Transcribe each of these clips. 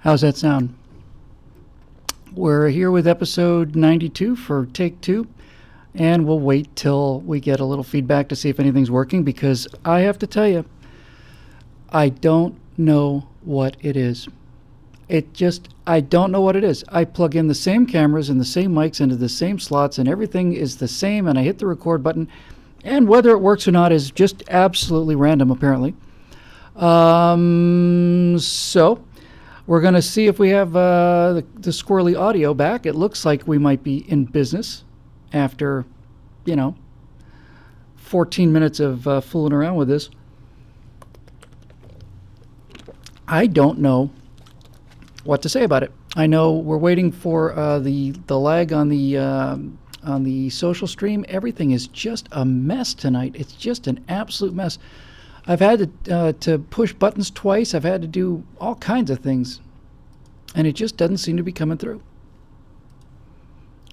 How's that sound? We're here with episode 92 for take two, and we'll wait till we get a little feedback to see if anything's working, because I have to tell you, I don't know what it is. I don't know what it is. I plug in the same cameras and the same mics into the same slots, and everything is the same, and I hit the record button, and whether it works or not is just absolutely random, apparently. So we're going to see if we have the squirrely audio back. It looks like we might be in business after, 14 minutes of fooling around with this. I don't know what to say about it. I know we're waiting for the lag on the social stream. Everything is just a mess tonight. It's just an absolute mess. I've had to push buttons twice. I've had to do all kinds of things, and it just doesn't seem to be coming through.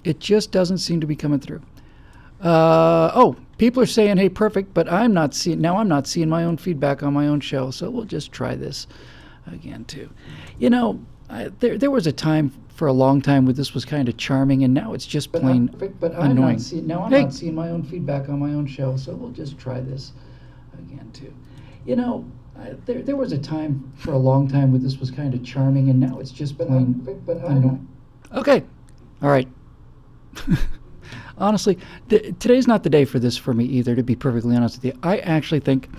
It just doesn't seem to be coming through. People are saying, "Hey, perfect," but I'm not seeing my own feedback on my own show. So we'll just try this again too. There was a time for a long time where this was kind of charming, and now it's just plain annoying. I'm not seeing my own feedback on my own show, so we'll just try this again too. There was a time for a long time where this was kind of charming, and now it's just plain annoying. Okay, all right. Honestly, today's not the day for this for me either, to be perfectly honest with you. I actually think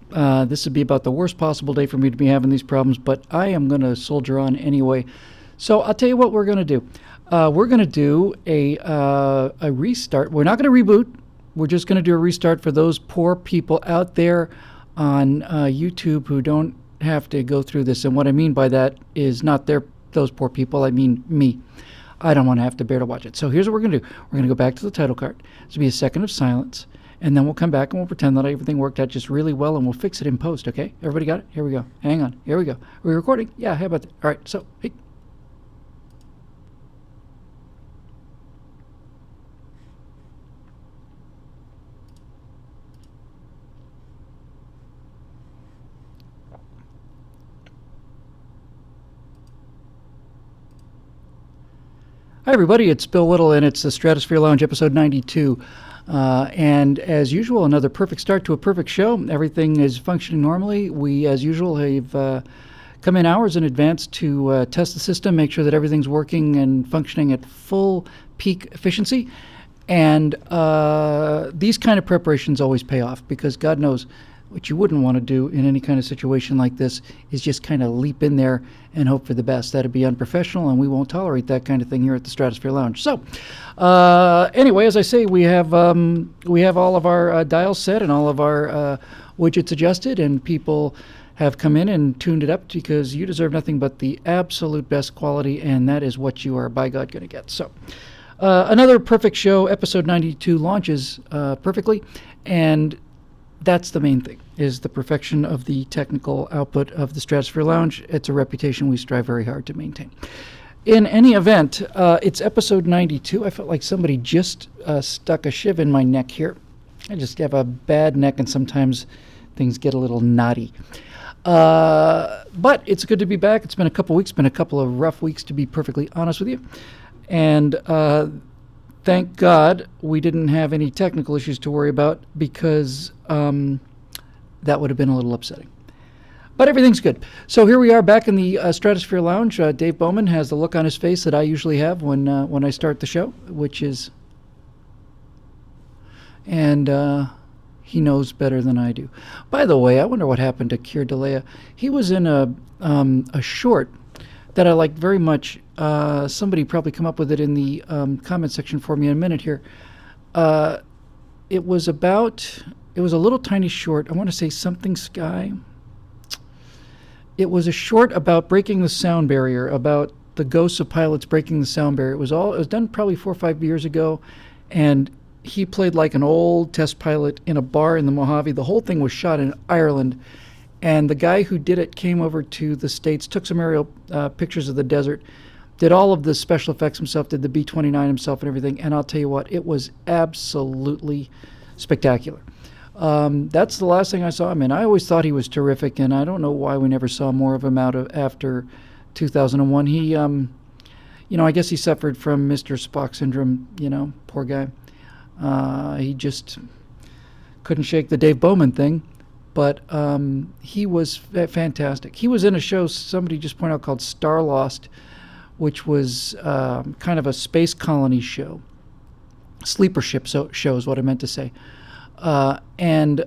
this would be about the worst possible day for me to be having these problems, but I am going to soldier on anyway. So I'll tell you what we're going to do. We're going to do a restart. We're not going to reboot. We're just going to do a restart for those poor people out there on YouTube who don't have to go through this. And what I mean by that is not those poor people. I mean me. I don't want to have to bear to watch it. So here's what we're going to do. We're going to go back to the title card. This will be a second of silence. And then we'll come back and we'll pretend that everything worked out just really well, and we'll fix it in post, okay? Everybody got it? Here we go. Hang on. Here we go. Are we recording? Yeah, how about that? All right, so, hey. Hi, everybody. It's Bill Whittle, and it's the Stratosphere Lounge, episode 92. And as usual, another perfect start to a perfect show. Everything is functioning normally. We, as usual, have come in hours in advance to test the system, make sure that everything's working and functioning at full peak efficiency. And these kind of preparations always pay off, because God knows what you wouldn't want to do in any kind of situation like this is just kind of leap in there and hope for the best. That'd be unprofessional, and we won't tolerate that kind of thing here at the Stratosphere Lounge. So, anyway, as I say, we have all of our dials set and all of our widgets adjusted, and people have come in and tuned it up, because you deserve nothing but the absolute best quality, and that is what you are, by God, going to get. So, another perfect show, episode 92, launches perfectly, and that's the main thing, is the perfection of the technical output of the Stratosphere Lounge. It's a reputation we strive very hard to maintain. In any event, it's episode 92. I felt like somebody just stuck a shiv in my neck here. I just have a bad neck, and sometimes things get a little knotty. But it's good to be back. It's been a couple weeks, been a couple of rough weeks, to be perfectly honest with you. And thank God we didn't have any technical issues to worry about, because that would have been a little upsetting. But everything's good. So here we are back in the Stratosphere Lounge. Dave Bowman has the look on his face that I usually have when I start the show, which is... And he knows better than I do. By the way, I wonder what happened to Keir Delea. He was in a short that I liked very much. Somebody probably come up with it in the comment section for me in a minute here. It was a little tiny short. I want to say Something Sky. It was a short about breaking the sound barrier, about the ghosts of pilots breaking the sound barrier. It was done probably 4 or 5 years ago, and he played like an old test pilot in a bar in the Mojave. The whole thing was shot in Ireland, and the guy who did it came over to the States, took some aerial pictures of the desert, did all of the special effects himself, did the B-29 himself and everything, and I'll tell you what, it was absolutely spectacular. That's the last thing I saw him in. I always thought he was terrific, and I don't know why we never saw more of him after 2001. He, I guess he suffered from Mr. Spock syndrome. Poor guy. He just couldn't shake the Dave Bowman thing. But he was fantastic. He was in a show somebody just pointed out called Star Lost, which was kind of a space colony show. Sleeper ship show is what I meant to say. And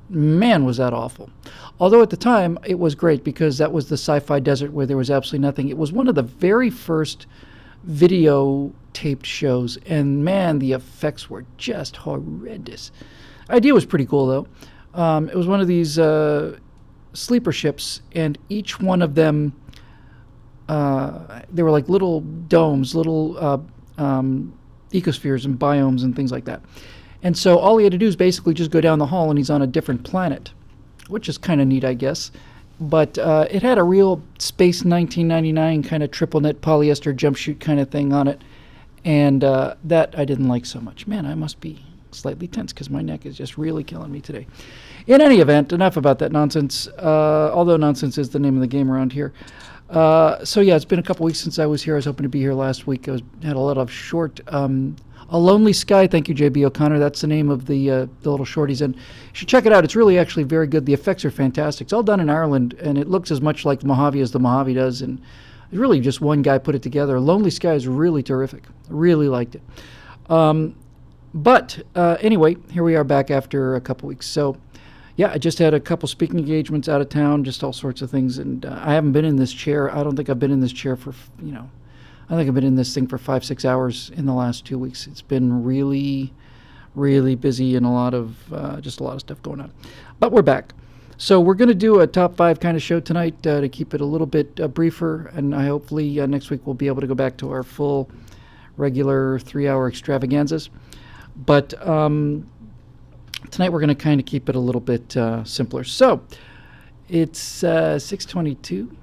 man, was that awful. Although at the time, it was great because that was the sci-fi desert where there was absolutely nothing. It was one of the very first video-taped shows, and man, the effects were just horrendous. Idea was pretty cool, though. It was one of these sleeper ships, and each one of them, they were like little domes, little ecospheres and biomes and things like that. And so all he had to do is basically just go down the hall and he's on a different planet, which is kind of neat, I guess. But it had a real space 1999 kind of triple knit polyester jumpsuit kind of thing on it. And that I didn't like so much. Man, I must be slightly tense because my neck is just really killing me today. In any event, enough about that nonsense, although nonsense is the name of the game around here. So yeah, it's been a couple weeks since I was here. I was hoping to be here last week. Had a lot of short... A Lonely Sky, thank you, J.B. O'Connor. That's the name of the little short he's in. You should check it out. It's really actually very good. The effects are fantastic. It's all done in Ireland, and it looks as much like the Mojave as the Mojave does, and really just one guy put it together. Lonely Sky is really terrific. Really liked it. But anyway, here we are back after a couple weeks. So, yeah, I just had a couple speaking engagements out of town, just all sorts of things, and I haven't been in this chair. I don't think I've been in this chair for, I think I've been in this thing for 5-6 hours in the last 2 weeks. It's been really, really busy and a lot of stuff going on. But we're back. So we're going to do a top 5 kind of show tonight to keep it a little bit briefer. And I hopefully next week we'll be able to go back to our full regular 3-hour extravaganzas. But tonight we're going to kind of keep it a little bit simpler. So it's 6:22.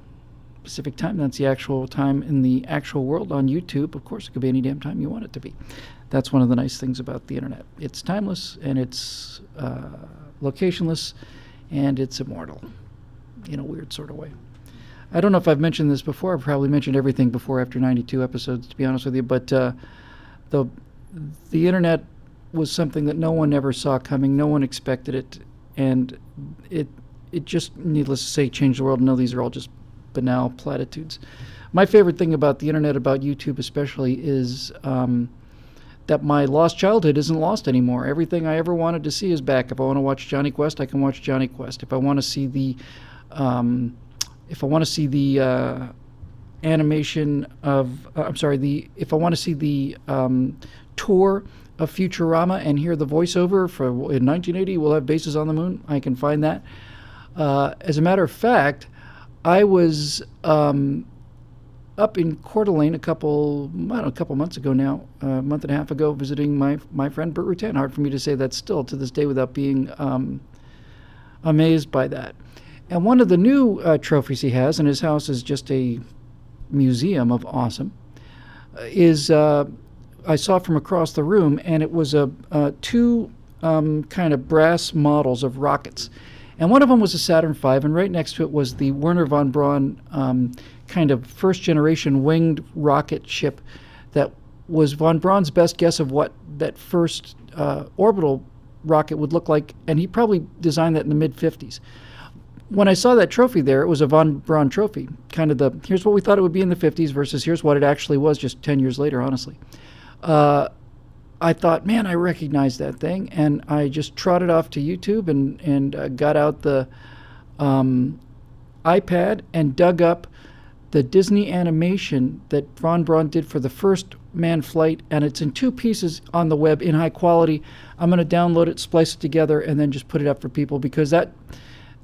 Pacific time. That's the actual time in the actual world on YouTube. Of course, it could be any damn time you want it to be. That's one of the nice things about the internet. It's timeless, and it's locationless, and it's immortal in a weird sort of way. I don't know if I've mentioned this before. I've probably mentioned everything before after 92 episodes, to be honest with you, but the internet was something that no one ever saw coming. No one expected it, and it just, needless to say, changed the world. No, these are all just banal platitudes. My favorite thing about the internet, about YouTube especially, is that my lost childhood isn't lost anymore. Everything I ever wanted to see is back. If I want to watch Johnny Quest, I can watch Johnny Quest. If I want to see the animation of, if I want to see the tour of Futurama and hear the voiceover for in 1980, we'll have bases on the moon, I can find that. As a matter of fact, I was up in Coeur d'Alene a couple months ago now, a month and a half ago, visiting my friend Bert Rutan. Hard for me to say that still to this day without being amazed by that. And one of the new trophies he has, and his house is just a museum of awesome, is I saw from across the room, and it was two kind of brass models of rockets. And one of them was a Saturn V, and right next to it was the Werner von Braun kind of first-generation winged rocket ship that was von Braun's best guess of what that first orbital rocket would look like, and he probably designed that in the mid-50s. When I saw that trophy there, it was a von Braun trophy, kind of the, here's what we thought it would be in the 50s versus here's what it actually was just 10 years later, honestly. I thought, man, I recognize that thing, and I just trotted off to YouTube and got out the iPad and dug up the Disney animation that von Braun did for the first manned flight, and it's in 2 pieces on the web in high quality. I'm going to download it, splice it together, and then just put it up for people because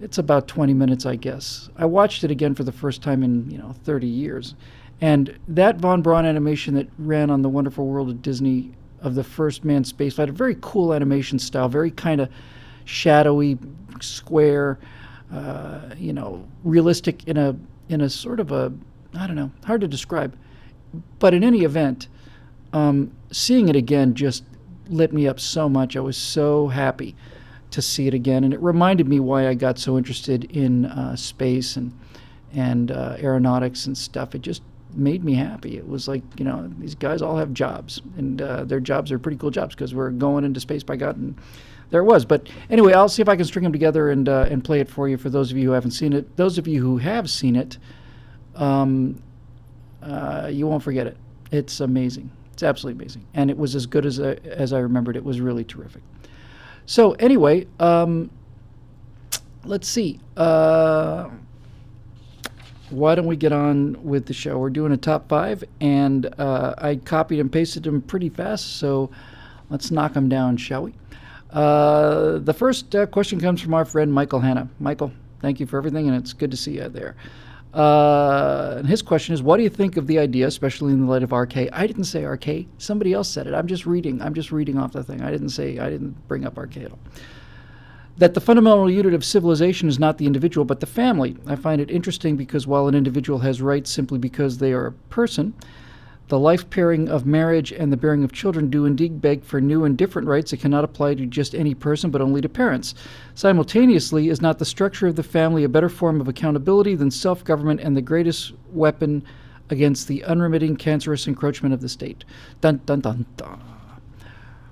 it's about 20 minutes, I guess. I watched it again for the first time in 30 years, and that von Braun animation that ran on the Wonderful World of Disney of the first manned spaceflight, a very cool animation style, very kind of shadowy, square, realistic in a sort of a, I don't know, hard to describe. But in any event, seeing it again just lit me up so much. I was so happy to see it again, and it reminded me why I got so interested in space and aeronautics and stuff. It just made me happy. It was like, these guys all have jobs, and their jobs are pretty cool jobs because we're going into space by God, and there it was. But anyway, I'll see if I can string them together and play it for you for those of you who haven't seen it. Those of you who have seen it, you won't forget it. It's amazing. It's absolutely amazing. And it was as good as I remembered. It was really terrific. So anyway, let's see. Why don't we get on with the show? We're doing a top 5, and I copied and pasted them pretty fast, so let's knock them down, shall we? The first question comes from our friend Michael Hanna. Michael, thank you for everything, and it's good to see you there. And his question is, what do you think of the idea, especially in the light of RK? I didn't say RK. Somebody else said it. I'm just reading off the thing. I didn't bring up RK at all. That the fundamental unit of civilization is not the individual, but the family. I find it interesting because while an individual has rights simply because they are a person, the life pairing of marriage and the bearing of children do indeed beg for new and different rights that cannot apply to just any person, but only to parents. Simultaneously, is not the structure of the family a better form of accountability than self-government and the greatest weapon against the unremitting cancerous encroachment of the state? Dun, dun, dun, dun.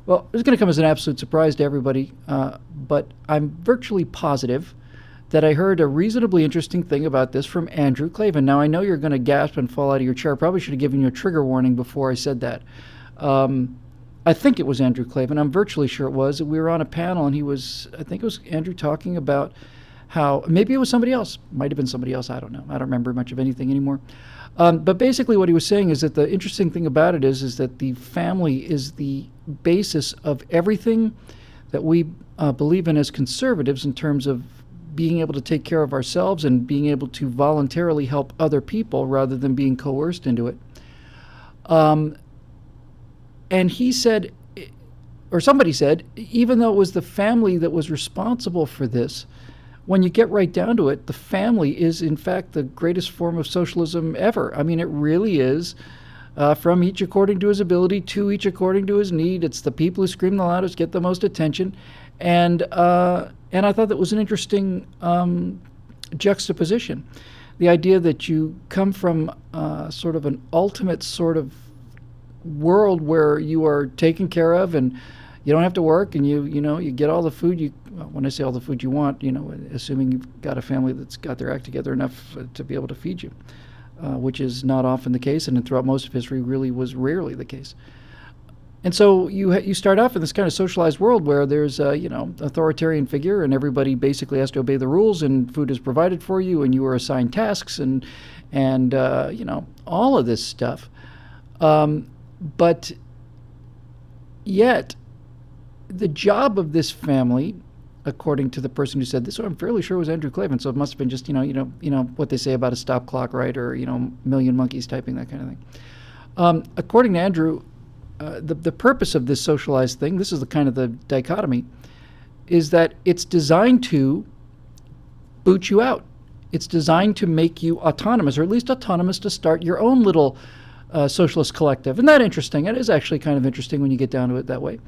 Well, it's going to come as an absolute surprise to everybody, but I'm virtually positive that I heard a reasonably interesting thing about this from Andrew Klavan. Now, I know you're going to gasp and fall out of your chair. I probably should have given you a trigger warning before I said that. I think it was Andrew Klavan. I'm virtually sure it was. We were on a panel, and I think it was Andrew talking about how, maybe it was somebody else. Might have been somebody else. I don't know. I don't remember much of anything anymore. But basically what he was saying is that the interesting thing about it is that the family is the basis of everything that we believe in as conservatives in terms of being able to take care of ourselves and being able to voluntarily help other people rather than being coerced into it. And he said, or somebody said, even though it was the family that was responsible for this, when you get right down to it, the family is, in fact, the greatest form of socialism ever. I mean, it really is. From each according to his ability, to each according to his need. It's the people who scream the loudest, get the most attention. And I thought that was an interesting juxtaposition. The idea that you come from sort of an ultimate sort of world where you are taken care of and you don't have to work, and you get all the food when I say all the food you want, assuming you've got a family that's got their act together enough to be able to feed you, which is not often the case, and throughout most of history really was rarely the case. And so you start off in this kind of socialized world where there's authoritarian figure, and everybody basically has to obey the rules, and food is provided for you, and you are assigned tasks, and all of this stuff. But yet, the job of this family, according to the person who said this, so I'm fairly sure it was Andrew Klavan, so it must have been just what they say about a stop clock, right, or million monkeys typing, that kind of thing. According to Andrew, the purpose of this socialized thing, this is the kind of the dichotomy, is that it's designed to boot you out. It's designed to make you autonomous, or at least autonomous to start your own little socialist collective. Isn't that interesting? It is actually kind of interesting when you get down to it that way.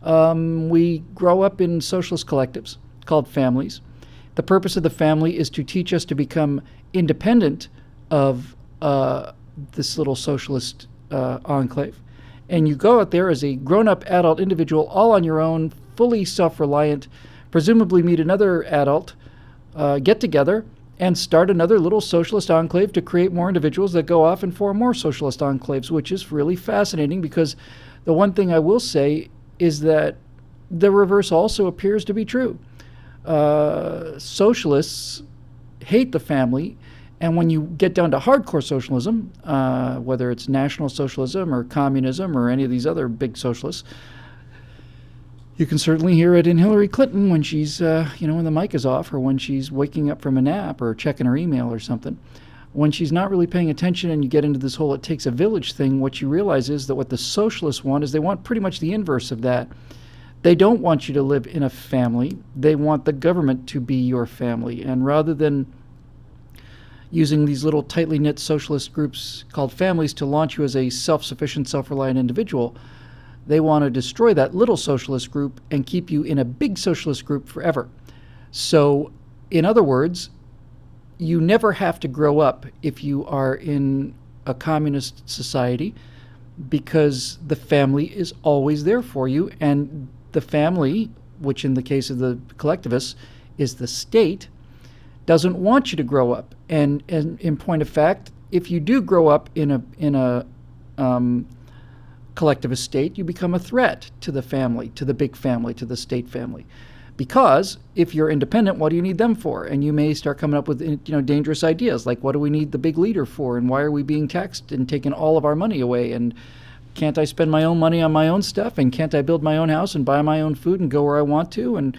We grow up in socialist collectives called families. The purpose of the family is to teach us to become independent of this little socialist enclave. And you go out there as a grown-up adult individual, all on your own, fully self-reliant, presumably meet another adult, get together, and start another little socialist enclave to create more individuals that go off and form more socialist enclaves, which is really fascinating, because the one thing I will say is that the reverse also appears to be true. Socialists hate the family, and when you get down to hardcore socialism, whether it's National Socialism or communism or any of these other big socialists, you can certainly hear it in Hillary Clinton when she's, when the mic is off, or when she's waking up from a nap or checking her email or something. When she's not really paying attention and you get into this whole it takes a village thing, what you realize is that what the socialists want is they want pretty much the inverse of that. They don't want you to live in a family. They want the government to be your family. And rather than using these little tightly knit socialist groups called families to launch you as a self-sufficient, self-reliant individual, they want to destroy that little socialist group and keep you in a big socialist group forever. So, in other words, you never have to grow up if you are in a communist society, because the family is always there for you, and the family, which in the case of the collectivists is the state, doesn't want you to grow up. And in point of fact, if you do grow up in a collectivist state, you become a threat to the family, to the big family, to the state family. Because if you're independent, what do you need them for? And you may start coming up with dangerous ideas like, what do we need the big leader for? And why are we being taxed and taking all of our money away? And can't I spend my own money on my own stuff? And can't I build my own house and buy my own food and go where I want to? And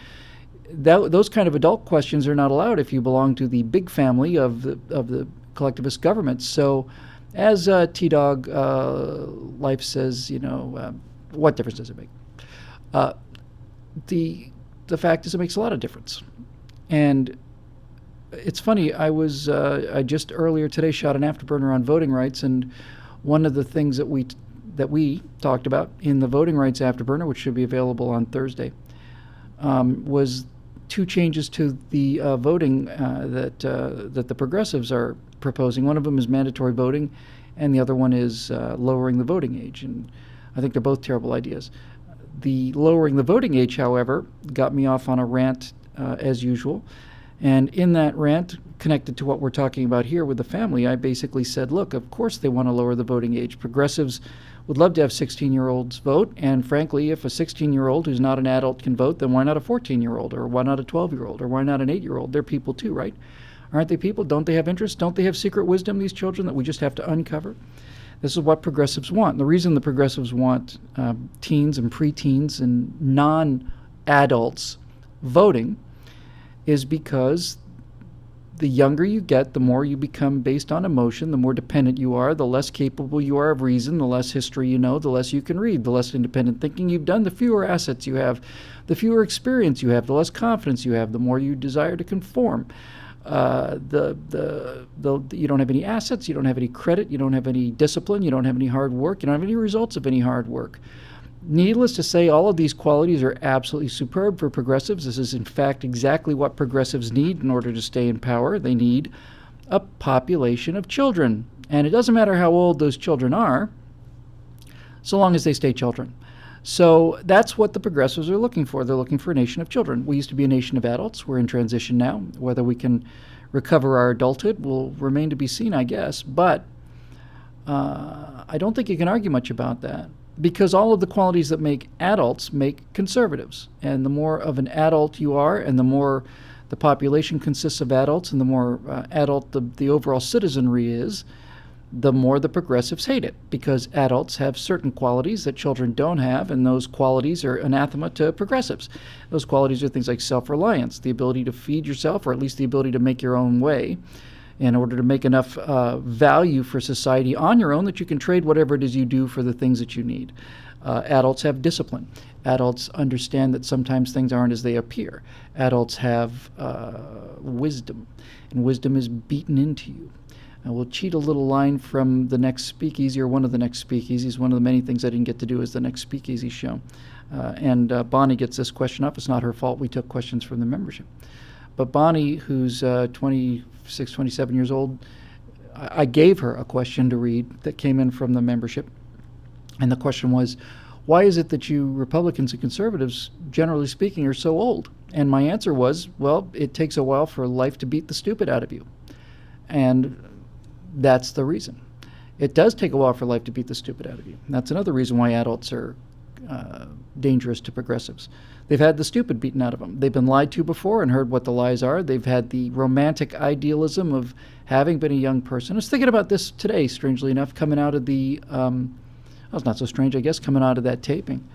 those kind of adult questions are not allowed if you belong to the big family of the collectivist government. So, as T-Dog Life says, what difference does it make? The fact is, it makes a lot of difference. And it's funny, I just earlier today shot an afterburner on voting rights, and one of the things that we talked about in the voting rights afterburner, which should be available on Thursday, was two changes to the voting that the progressives are proposing. One of them is mandatory voting, and the other one is lowering the voting age. And I think they're both terrible ideas. The lowering the voting age, however, got me off on a rant as usual. And in that rant, connected to what we're talking about here with the family, I basically said, look, of course they want to lower the voting age. Progressives would love to have 16-year-olds vote. And frankly, if a 16-year-old who's not an adult can vote, then why not a 14-year-old? Or why not a 12-year-old? Or why not an 8-year-old? They're people too, right? Aren't they people? Don't they have interests? Don't they have secret wisdom, these children, that we just have to uncover? This is what progressives want. And the reason the progressives want teens and preteens and non-adults voting is because the younger you get, the more you become based on emotion, the more dependent you are, the less capable you are of reason, the less history you know, the less you can read, the less independent thinking you've done, the fewer assets you have, the fewer experience you have, the less confidence you have, the more you desire to conform. You don't have any assets, you don't have any credit, you don't have any discipline, you don't have any hard work, you don't have any results of any hard work. Needless to say, all of these qualities are absolutely superb for progressives. This is, in fact, exactly what progressives need in order to stay in power. They need a population of children. And it doesn't matter how old those children are, so long as they stay children. So that's what the progressives are looking for. They're looking for a nation of children. We used to be a nation of adults. We're in transition now. Whether we can recover our adulthood will remain to be seen, I guess. But I don't think you can argue much about that, because all of the qualities that make adults make conservatives. And the more of an adult you are, and the more the population consists of adults, and the more adult the overall citizenry is, the more the progressives hate it, because adults have certain qualities that children don't have, and those qualities are anathema to progressives. Those qualities are things like self-reliance, the ability to feed yourself, or at least the ability to make your own way in order to make enough value for society on your own that you can trade whatever it is you do for the things that you need. Adults have discipline. Adults understand that sometimes things aren't as they appear. Adults have wisdom, and wisdom is beaten into you. We'll cheat a little line from the next speakeasy, or one of the next speakeasies. One of the many things I didn't get to do is the next speakeasy show. And Bonnie gets this question up. It's not her fault. We took questions from the membership. But Bonnie, who's 26, 27 years old, I gave her a question to read that came in from the membership. And the question was, why is it that you Republicans and conservatives, generally speaking, are so old? And my answer was, well, it takes a while for life to beat the stupid out of you. And that's the reason. It does take a while for life to beat the stupid out of you. And that's another reason why adults are dangerous to progressives. They've had the stupid beaten out of them. They've been lied to before and heard what the lies are. They've had the romantic idealism of having been a young person. I was thinking about this today, strangely enough, coming out of the, it's not so strange, I guess, coming out of that taping.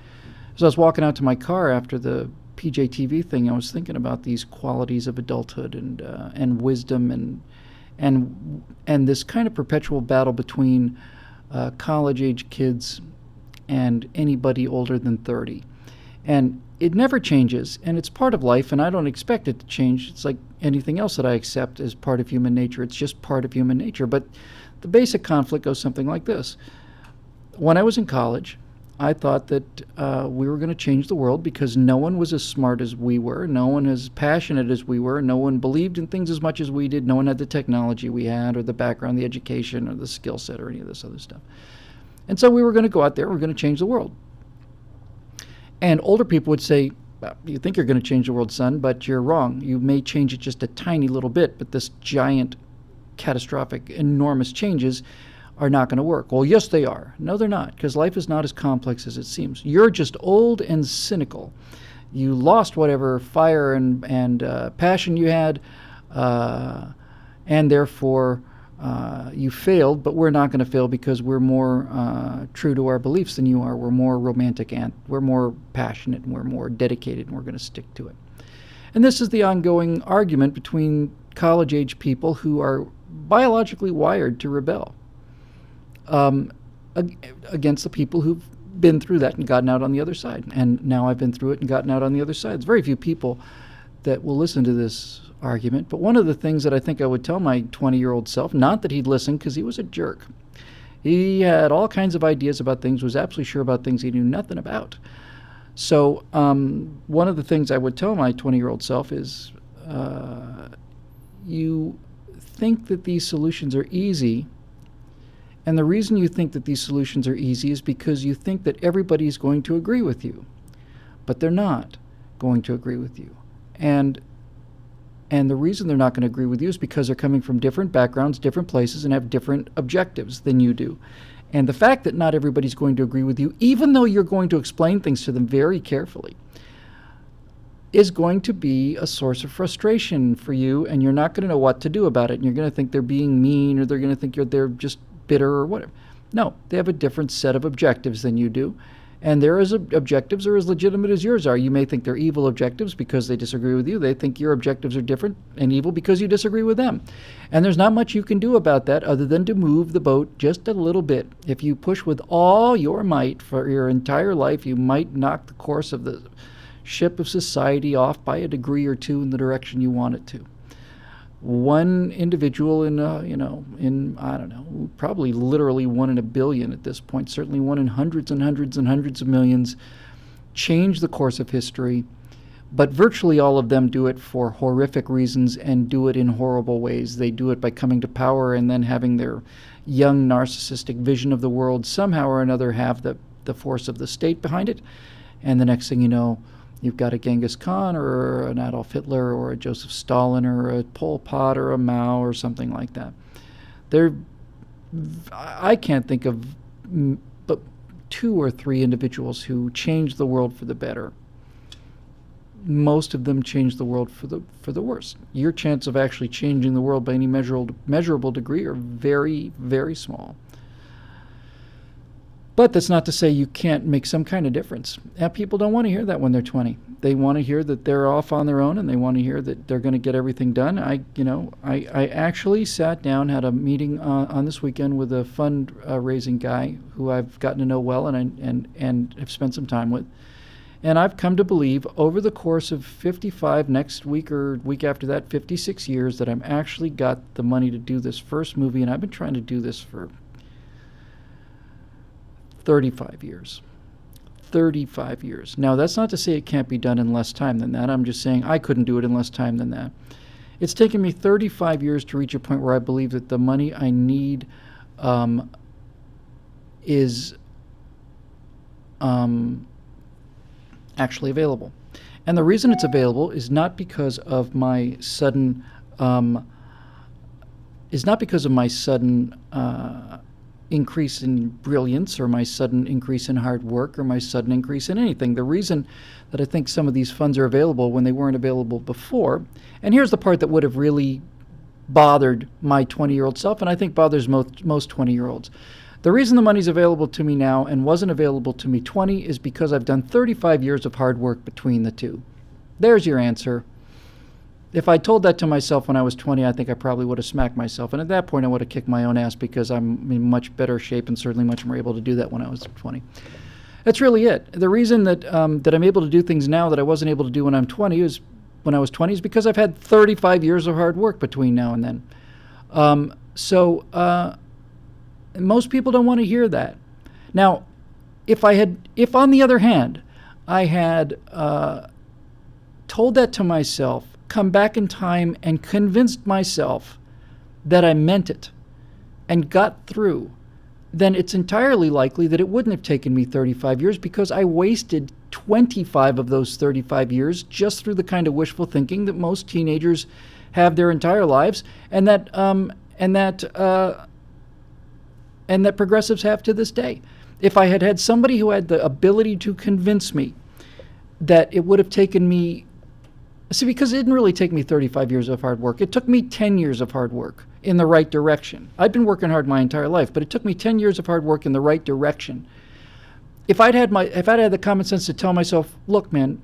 As I was walking out to my car after the PJTV thing, I was thinking about these qualities of adulthood and wisdom and this kind of perpetual battle between college-age kids and anybody older than 30. And it never changes, and it's part of life, and I don't expect it to change. It's like anything else that I accept as part of human nature. It's just part of human nature. But the basic conflict goes something like this. When I was in college, I thought that we were going to change the world because no one was as smart as we were, no one as passionate as we were, no one believed in things as much as we did, no one had the technology we had or the background, the education or the skill set or any of this other stuff. And so we were going to go out there, we're going to change the world. And older people would say, well, you think you're going to change the world, son, but you're wrong. You may change it just a tiny little bit, but this giant, catastrophic, enormous changes are not going to work. Well, yes, they are. No, they're not, because life is not as complex as it seems. You're just old and cynical. You lost whatever fire and passion you had, and therefore you failed, but we're not going to fail because we're more true to our beliefs than you are. We're more romantic and we're more passionate and we're more dedicated and we're going to stick to it. And this is the ongoing argument between college-age people who are biologically wired to rebel against the people who've been through that and gotten out on the other side. And now I've been through it and gotten out on the other side. There's very few people that will listen to this argument. But one of the things that I think I would tell my 20-year-old self, not that he'd listen because he was a jerk. He had all kinds of ideas about things, was absolutely sure about things he knew nothing about. So one of the things I would tell my 20-year-old self is you think that these solutions are easy. And the reason you think that these solutions are easy is because you think that everybody's going to agree with you. But they're not going to agree with you. And the reason they're not going to agree with you is because they're coming from different backgrounds, different places, and have different objectives than you do. And the fact that not everybody's going to agree with you, even though you're going to explain things to them very carefully, is going to be a source of frustration for you, and you're not going to know what to do about it. And you're going to think they're being mean, or they're going to think they're just bitter or whatever. No, they have a different set of objectives than you do. And their objectives are as legitimate as yours are. You may think they're evil objectives because they disagree with you. They think your objectives are different and evil because you disagree with them. And there's not much you can do about that other than to move the boat just a little bit. If you push with all your might for your entire life, you might knock the course of the ship of society off by a degree or two in the direction you want it to. One individual in I don't know, probably literally 1 in a billion at this point, certainly 1 in hundreds and hundreds and hundreds of millions, change the course of history, but virtually all of them do it for horrific reasons and do it in horrible ways. They do it by coming to power and then having their young narcissistic vision of the world somehow or another have the force of the state behind it, and the next thing you know, you've got a Genghis Khan or an Adolf Hitler or a Joseph Stalin or a Pol Pot or a Mao or something like that. I can't think of but 2 or 3 individuals who changed the world for the better. Most of them changed the world for the worse. Your chance of actually changing the world by any measurable degree are very, very small. But that's not to say you can't make some kind of difference. And people don't want to hear that when they're 20. They want to hear that they're off on their own, and they want to hear that they're going to get everything done. I actually sat down, had a meeting on this weekend with a fundraising guy who I've gotten to know well and have spent some time with. And I've come to believe over the course of 55, next week or week after that, 56 years, that I'm actually got the money to do this first movie, and I've been trying to do this for 35 years. 35 years. Now, that's not to say it can't be done in less time than that. I'm just saying I couldn't do it in less time than that. It's taken me 35 years to reach a point where I believe that the money I need is actually available. And the reason it's available is not because of my sudden increase in brilliance or my sudden increase in hard work or my sudden increase in anything. The reason that I think some of these funds are available when they weren't available before, and here's the part that would have really bothered my 20-year-old self, and I think bothers most 20-year-olds. The reason the money's available to me now and wasn't available to me 20 is because I've done 35 years of hard work between the two. There's your answer. If I told that to myself when I was 20, I think I probably would have smacked myself. And at that point, I would have kicked my own ass because I'm in much better shape and certainly much more able to do that when I was 20. That's really it. The reason that I'm able to do things now that I wasn't able to do when I was 20 is because I've had 35 years of hard work between now and then. So most people don't want to hear that. Now, if on the other hand, I had told that to myself, come back in time and convinced myself that I meant it and got through, then it's entirely likely that it wouldn't have taken me 35 years, because I wasted 25 of those 35 years just through the kind of wishful thinking that most teenagers have their entire lives, and that progressives have to this day. If I had had somebody who had the ability to convince me that it would have taken me, because it didn't really take me 35 years of hard work. It took me 10 years of hard work in the right direction. I've been working hard my entire life, but it took me 10 years of hard work in the right direction. If I'd had the common sense to tell myself, look, man,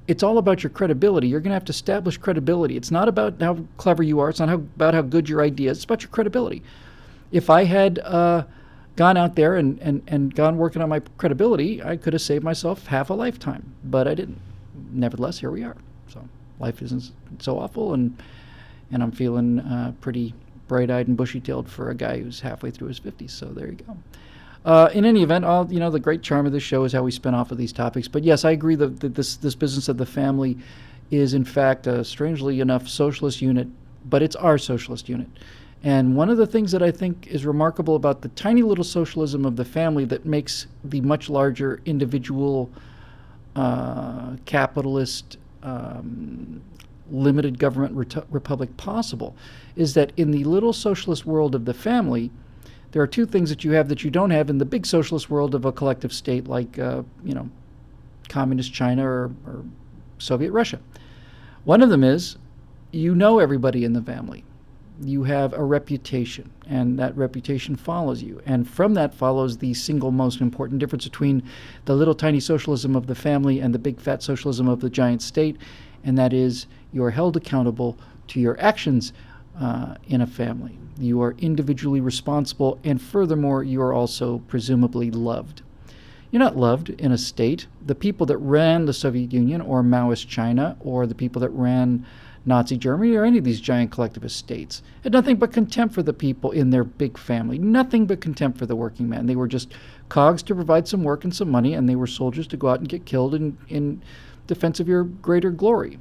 it's all about your credibility. You're going to have to establish credibility. It's not about how clever you are. It's not about how good your idea is. It's about your credibility. If I had gone out there and gone working on my credibility, I could have saved myself half a lifetime, but I didn't. Nevertheless, here we are. So life isn't so awful, and I'm feeling pretty bright-eyed and bushy-tailed for a guy who's halfway through his 50s. So there you go. In any event, the great charm of this show is how we spin off of these topics. But yes, I agree that this business of the family is in fact a strangely enough socialist unit, but it's our socialist unit. And one of the things that I think is remarkable about the tiny little socialism of the family that makes the much larger individual capitalist limited government republic possible is that in the little socialist world of the family, there are two things that you have that you don't have in the big socialist world of a collective state like, communist China or Soviet Russia. One of them is, everybody in the family. You have a reputation, and that reputation follows you. And from that follows the single most important difference between the little tiny socialism of the family and the big fat socialism of the giant state, and that is you are held accountable to your actions in a family. You are individually responsible, and furthermore, you are also presumably loved. You're not loved in a state. The people that ran the Soviet Union or Maoist China or the people that ran Nazi Germany or any of these giant collectivist states had nothing but contempt for the people in their big family, nothing but contempt for the working man. They were just cogs to provide some work and some money, and they were soldiers to go out and get killed in defense of your greater glory.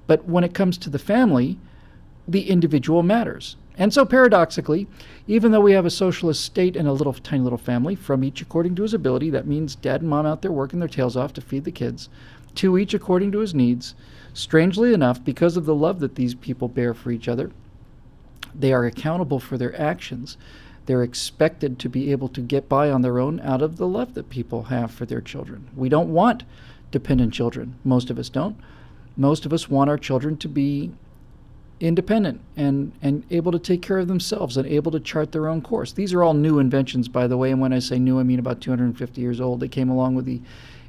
But when it comes to the family, the individual matters. And so paradoxically, even though we have a socialist state and a tiny little family, from each according to his ability, that means dad and mom out there working their tails off to feed the kids, to each according to his needs, strangely enough, because of the love that these people bear for each other, they are accountable for their actions. They're expected to be able to get by on their own out of the love that people have for their children. We don't want dependent children. Most of us don't. Most of us want our children to be independent and able to take care of themselves and able to chart their own course. These are all new inventions, by the way, and when I say new, I mean about 250 years old. They came along with the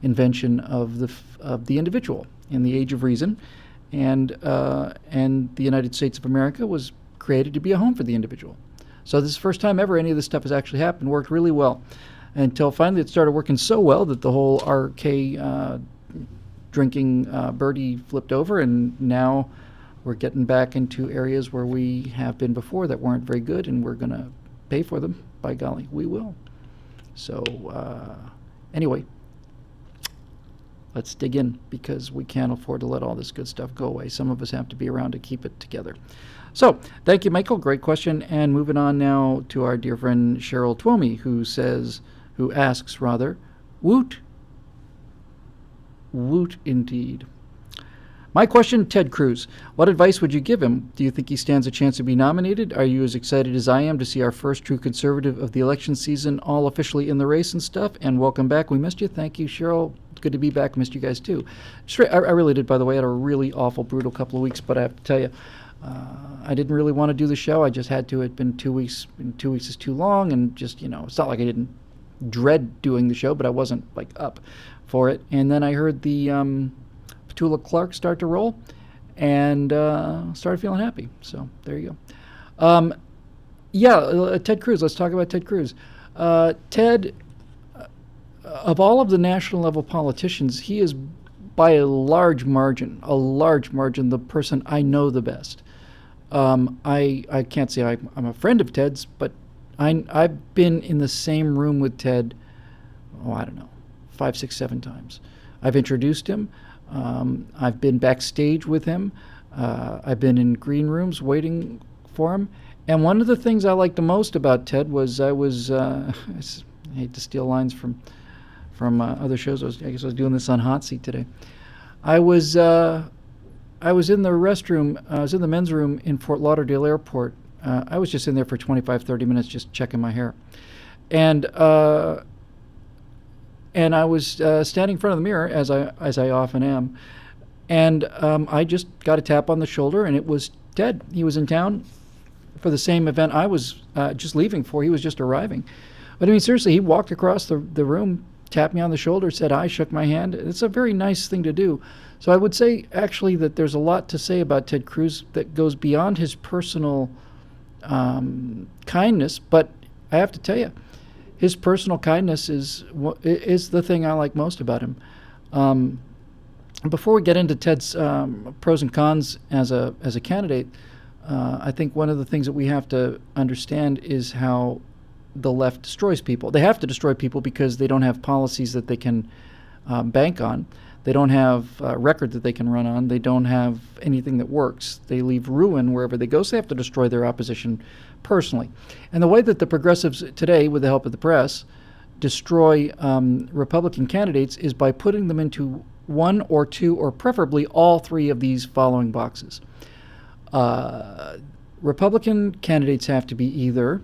invention of the individual in the Age of Reason, and the United States of America was created to be a home for the individual. So this is the first time ever any of this stuff has actually happened. Worked really well until finally it started working so well that the whole RK drinking birdie flipped over, and now we're getting back into areas where we have been before that weren't very good, and we're going to pay for them. By golly, we will. So anyway, let's dig in, because we can't afford to let all this good stuff go away. Some of us have to be around to keep it together. So thank you, Michael. Great question. And moving on now to our dear friend Cheryl Twomey, who asks, woot? Woot indeed. My question, Ted Cruz. What advice would you give him? Do you think he stands a chance to be nominated? Are you as excited as I am to see our first true conservative of the election season all officially in the race and stuff? And welcome back. We missed you. Thank you, Cheryl. It's good to be back. Missed you guys, too. I really did, by the way. I had a really awful, brutal couple of weeks, but I have to tell you, I didn't really want to do the show. I just had to. It'd been 2 weeks, and 2 weeks is too long, and just, it's not like I didn't dread doing the show, but I wasn't, up for it. And then I heard the Petula Clark start to roll, and started feeling happy. So there you go. Ted Cruz. Let's talk about Ted Cruz. Ted, of all of the national level politicians, he is by a large margin, the person I know the best. I can't say I'm a friend of Ted's, but I've been in the same room with Ted, I don't know, 5, 6, 7 times. I've introduced him. I've been backstage with him. I've been in green rooms waiting for him. And one of the things I liked the most about Ted was I hate to steal lines from other shows. I guess I was doing this on Hot Seat today. I was in the restroom. I was in the men's room in Fort Lauderdale Airport. I was just in there for 25, 30 minutes just checking my hair. And I was standing in front of the mirror, as I often am. And I just got a tap on the shoulder, and it was Ted. He was in town for the same event I was just leaving for. He was just arriving. But I mean, seriously, he walked across the room, tapped me on the shoulder, said hi, shook my hand. It's a very nice thing to do. So I would say, actually, that there's a lot to say about Ted Cruz that goes beyond his personal kindness. But I have to tell you, his personal kindness is the thing I like most about him. Before we get into Ted's pros and cons as a candidate, I think one of the things that we have to understand is how the left destroys people. They have to destroy people because they don't have policies that they can bank on. They don't have a record that they can run on. They don't have anything that works. They leave ruin wherever they go, so they have to destroy their opposition personally. And the way that the progressives today, with the help of the press, destroy Republican candidates is by putting them into one or two, or preferably all three of these following boxes. Republican candidates have to be either,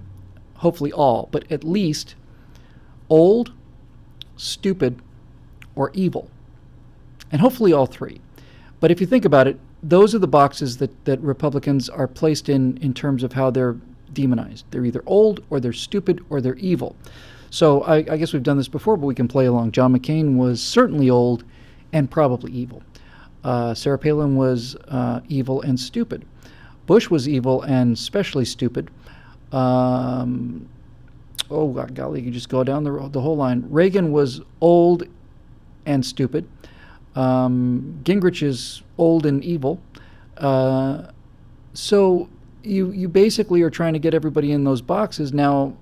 hopefully all, but at least old, stupid, or evil. And hopefully all three. But if you think about it, those are the boxes that Republicans are placed in terms of how they're demonized. They're either old, or they're stupid, or they're evil. So I guess we've done this before, but we can play along. John McCain was certainly old and probably evil. Sarah Palin was evil and stupid. Bush was evil and especially stupid. Golly, you can just go down the whole line. Reagan was old and stupid. Gingrich is old and evil. So you basically are trying to get everybody in those boxes. Now,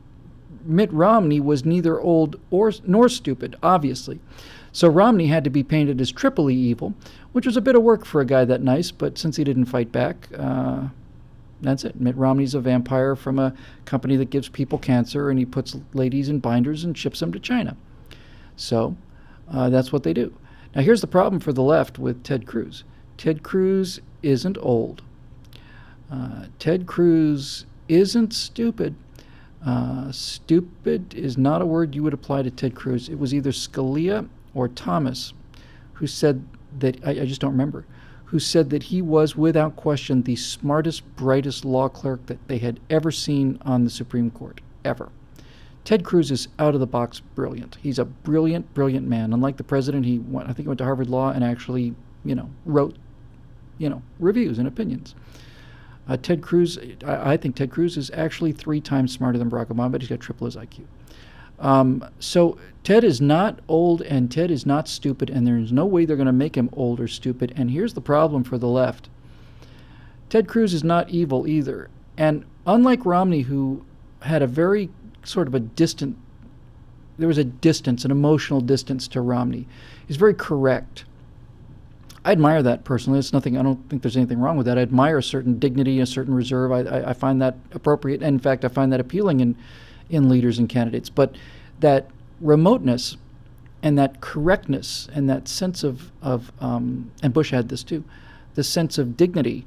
Mitt Romney was neither old nor stupid, obviously. So Romney had to be painted as triply evil, which was a bit of work for a guy that nice, but since he didn't fight back, that's it. Mitt Romney's a vampire from a company that gives people cancer, and he puts ladies in binders and ships them to China. So that's what they do. Now, here's the problem for the left with Ted Cruz. Ted Cruz isn't old. Ted Cruz isn't stupid. Stupid is not a word you would apply to Ted Cruz. It was either Scalia or Thomas who said that, I just don't remember, who said that he was, without question, the smartest, brightest law clerk that they had ever seen on the Supreme Court, ever. Ted Cruz is out-of-the-box brilliant. He's a brilliant, brilliant man. Unlike the president, I think he went to Harvard Law and actually, wrote, reviews and opinions. Ted Cruz, I think Ted Cruz is actually 3 times smarter than Barack Obama, but he's got triple his IQ. So Ted is not old and Ted is not stupid, and there's no way they're going to make him old or stupid. And here's the problem for the left. Ted Cruz is not evil either. And unlike Romney, who had a very sort of there was a distance, an emotional distance to Romney. He's very correct. I admire that personally. I don't think there's anything wrong with that. I admire a certain dignity, a certain reserve. I find that appropriate. And in fact, I find that appealing in leaders and candidates. But that remoteness and that correctness and that sense of and Bush had this too, the sense of dignity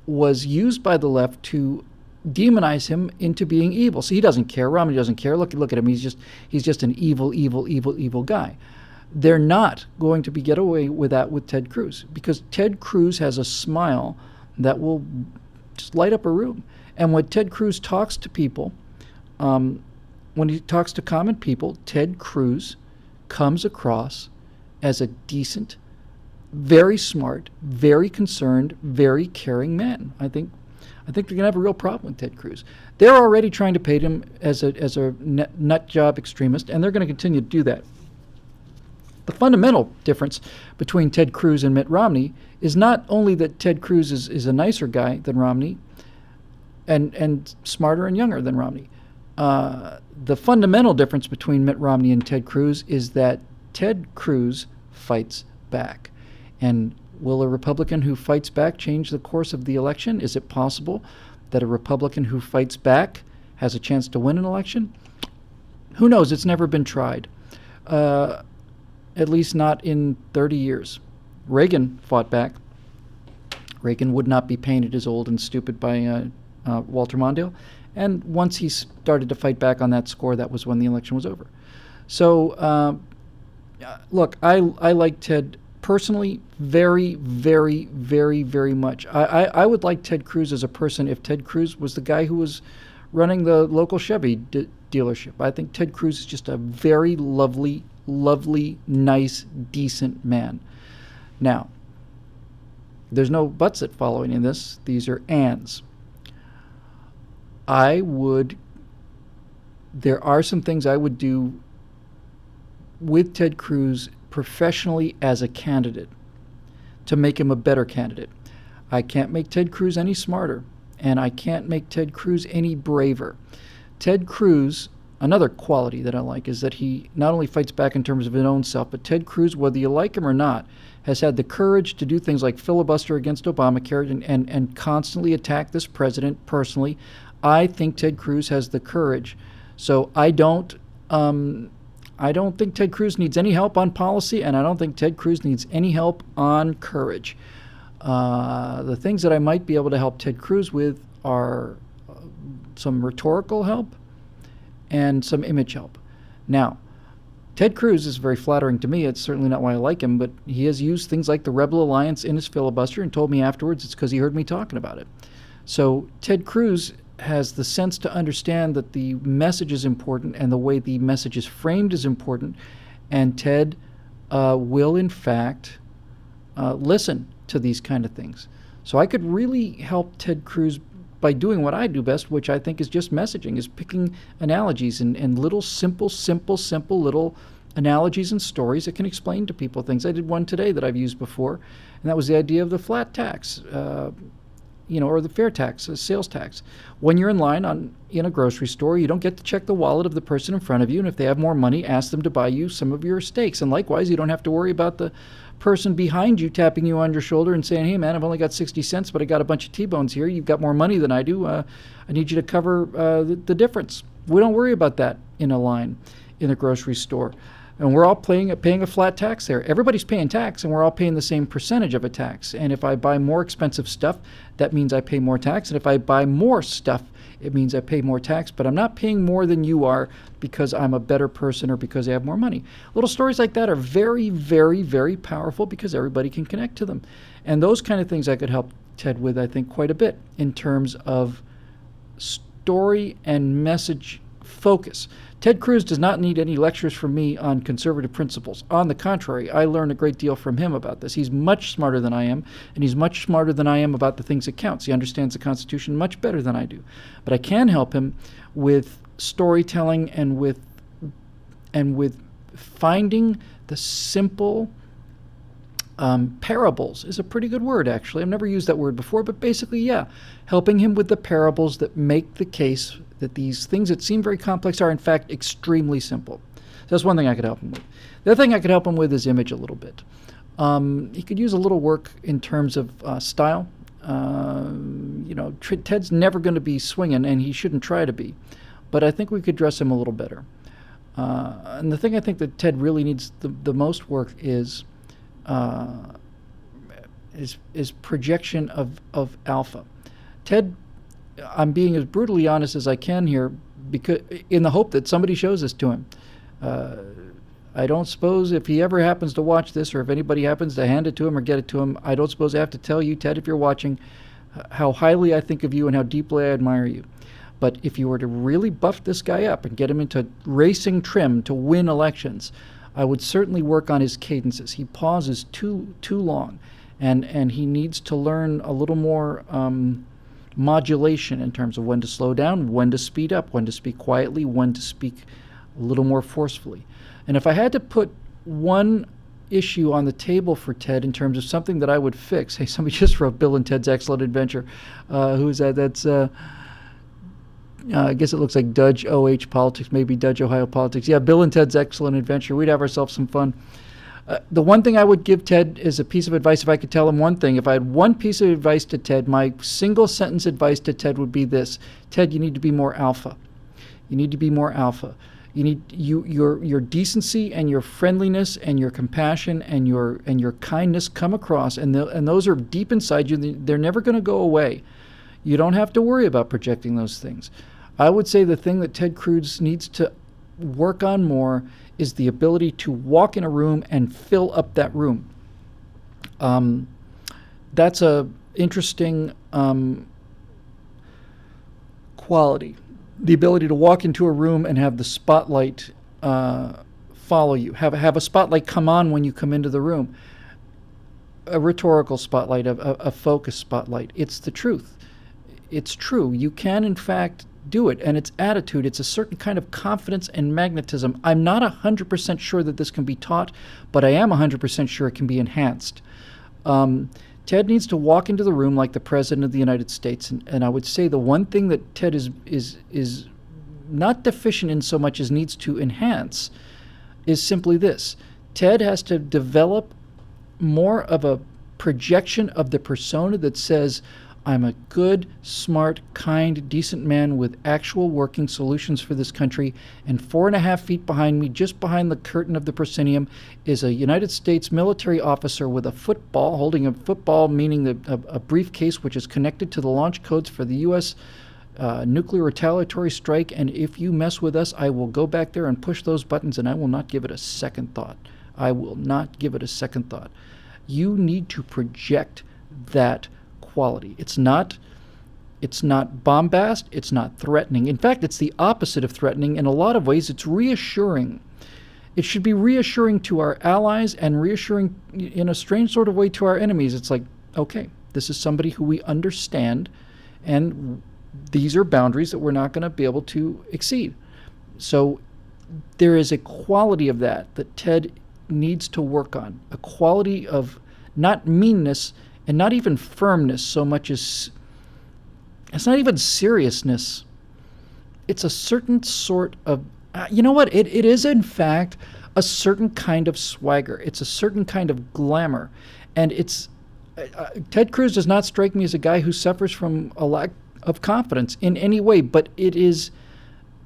was used by the left to demonize him into being evil. So he doesn't care. Romney doesn't care. Look at him. He's just an evil guy. They're not going to get away with that with Ted Cruz, because Ted Cruz has a smile that will just light up a room. And when Ted Cruz talks to people, when he talks to common people, Ted Cruz comes across as a decent, very smart, very concerned, very caring man. I think they're going to have a real problem with Ted Cruz. They're already trying to paint him as a nut job extremist, and they're going to continue to do that. The fundamental difference between Ted Cruz and Mitt Romney is not only that Ted Cruz is a nicer guy than Romney and smarter and younger than Romney. The fundamental difference between Mitt Romney and Ted Cruz is that Ted Cruz fights back. And will a Republican who fights back change the course of the election? Is it possible that a Republican who fights back has a chance to win an election? Who knows? It's never been tried. At least not in 30 years. Reagan fought back. Reagan would not be painted as old and stupid by Walter Mondale. And once he started to fight back on that score, that was when the election was over. So, look, I like Ted personally very, very, very, very much. I would like Ted Cruz as a person if Ted Cruz was the guy who was running the local Chevy dealership. I think Ted Cruz is just a very lovely, nice, decent man. Now, there's no buts that following in this. These are ands. There are some things I would do with Ted Cruz professionally as a candidate to make him a better candidate. I can't make Ted Cruz any smarter, and I can't make Ted Cruz any braver. Ted Cruz, another quality that I like, is that he not only fights back in terms of his own self, but Ted Cruz, whether you like him or not, has had the courage to do things like filibuster against Obamacare and constantly attack this president personally. I think Ted Cruz has the courage. So I don't think Ted Cruz needs any help on policy, and I don't think Ted Cruz needs any help on courage. The things that I might be able to help Ted Cruz with are some rhetorical help and some image help. Now, Ted Cruz is very flattering to me. It's certainly not why I like him, but he has used things like the Rebel Alliance in his filibuster and told me afterwards it's because he heard me talking about it. So Ted Cruz has the sense to understand that the message is important and the way the message is framed is important, and Ted will, in fact, listen to these kind of things. So I could really help Ted Cruz by doing what I do best, which I think is just messaging, is picking analogies and little simple little analogies and stories that can explain to people things. I did one today that I've used before, and that was the idea of the flat tax, or the fair tax, sales tax. When you're in line in a grocery store, you don't get to check the wallet of the person in front of you, and if they have more money, ask them to buy you some of your steaks. And likewise, you don't have to worry about the person behind you tapping you on your shoulder and saying, hey man, I've only got 60 cents, but I got a bunch of T-bones here. You've got more money than I do. I need you to cover the difference. We don't worry about that in a line in a grocery store. And we're all paying a flat tax there. Everybody's paying tax, and we're all paying the same percentage of a tax. And if I buy more expensive stuff, that means I pay more tax. And if I buy more stuff, it means I pay more tax. But I'm not paying more than you are because I'm a better person or because I have more money. Little stories like that are very, very, very powerful because everybody can connect to them. And those kind of things I could help Ted with, I think, quite a bit in terms of story and message focus. Ted Cruz does not need any lectures from me on conservative principles. On the contrary, I learned a great deal from him about this. He's much smarter than I am, and he's much smarter than I am about the things that count. He understands the Constitution much better than I do. But I can help him with storytelling and with finding the simple parables is a pretty good word, actually. I've never used that word before, but basically, yeah, helping him with the parables that make the case that these things that seem very complex are, in fact, extremely simple. So that's one thing I could help him with. The other thing I could help him with is image a little bit. He could use a little work in terms of style. Ted's never going to be swinging, and he shouldn't try to be. But I think we could dress him a little better. And the thing I think that Ted really needs the most work is projection of alpha. Ted, I'm being as brutally honest as I can here, because in the hope that somebody shows this to him. I don't suppose if he ever happens to watch this, or if anybody happens to hand it to him or get it to him, I don't suppose I have to tell you, Ted, if you're watching, how highly I think of you and how deeply I admire you. But if you were to really buff this guy up and get him into racing trim to win elections, I would certainly work on his cadences. He pauses too long, and he needs to learn a little more modulation in terms of when to slow down, when to speed up, when to speak quietly, when to speak a little more forcefully. And if I had to put one issue on the table for Ted in terms of something that I would fix, hey, somebody just wrote Bill and Ted's Excellent Adventure. Who is that? That's I guess it looks like Dudge OH Politics, maybe Dudge Ohio Politics. Yeah, Bill and Ted's Excellent Adventure. We'd have ourselves some fun. The one thing I would give Ted as a piece of advice, if I could tell him one thing, if I had one piece of advice to Ted, my single sentence advice to Ted would be this: Ted, you need to be more alpha. You need to be more alpha. You need your decency and your friendliness and your compassion and your kindness come across, and those are deep inside you. They're never going to go away. You don't have to worry about projecting those things. I would say the thing that Ted Cruz needs to work on more is the ability to walk in a room and fill up that room. That's a interesting quality. The ability to walk into a room and have the spotlight follow you. Have a spotlight come on when you come into the room. A rhetorical spotlight, a focus spotlight. It's the truth. It's true. You can, in fact, do it, and it's attitude. It's a certain kind of confidence and magnetism. I'm not 100% sure that this can be taught, but I am 100% sure it can be enhanced. Ted needs to walk into the room like the President of the United States, and I would say the one thing that Ted is not deficient in so much as needs to enhance is simply this. Ted has to develop more of a projection of the persona that says, I'm a good, smart, kind, decent man with actual working solutions for this country, and 4.5 feet behind me, just behind the curtain of the proscenium, is a United States military officer with a football, holding a football, meaning a briefcase which is connected to the launch codes for the U.S. Nuclear retaliatory strike, and if you mess with us, I will go back there and push those buttons, and I will not give it a second thought. I will not give it a second thought. You need to project that quality. It's not bombast, it's not threatening. In fact, it's the opposite of threatening. In a lot of ways, it's reassuring. It should be reassuring to our allies and reassuring in a strange sort of way to our enemies. It's like, okay, this is somebody who we understand, and these are boundaries that we're not going to be able to exceed. So there is a quality of that Ted needs to work on, a quality of not meanness and not even firmness so much as, it's not even seriousness. It's a certain sort of, you know what? It is, in fact, a certain kind of swagger. It's a certain kind of glamour. And it's, Ted Cruz does not strike me as a guy who suffers from a lack of confidence in any way, but it is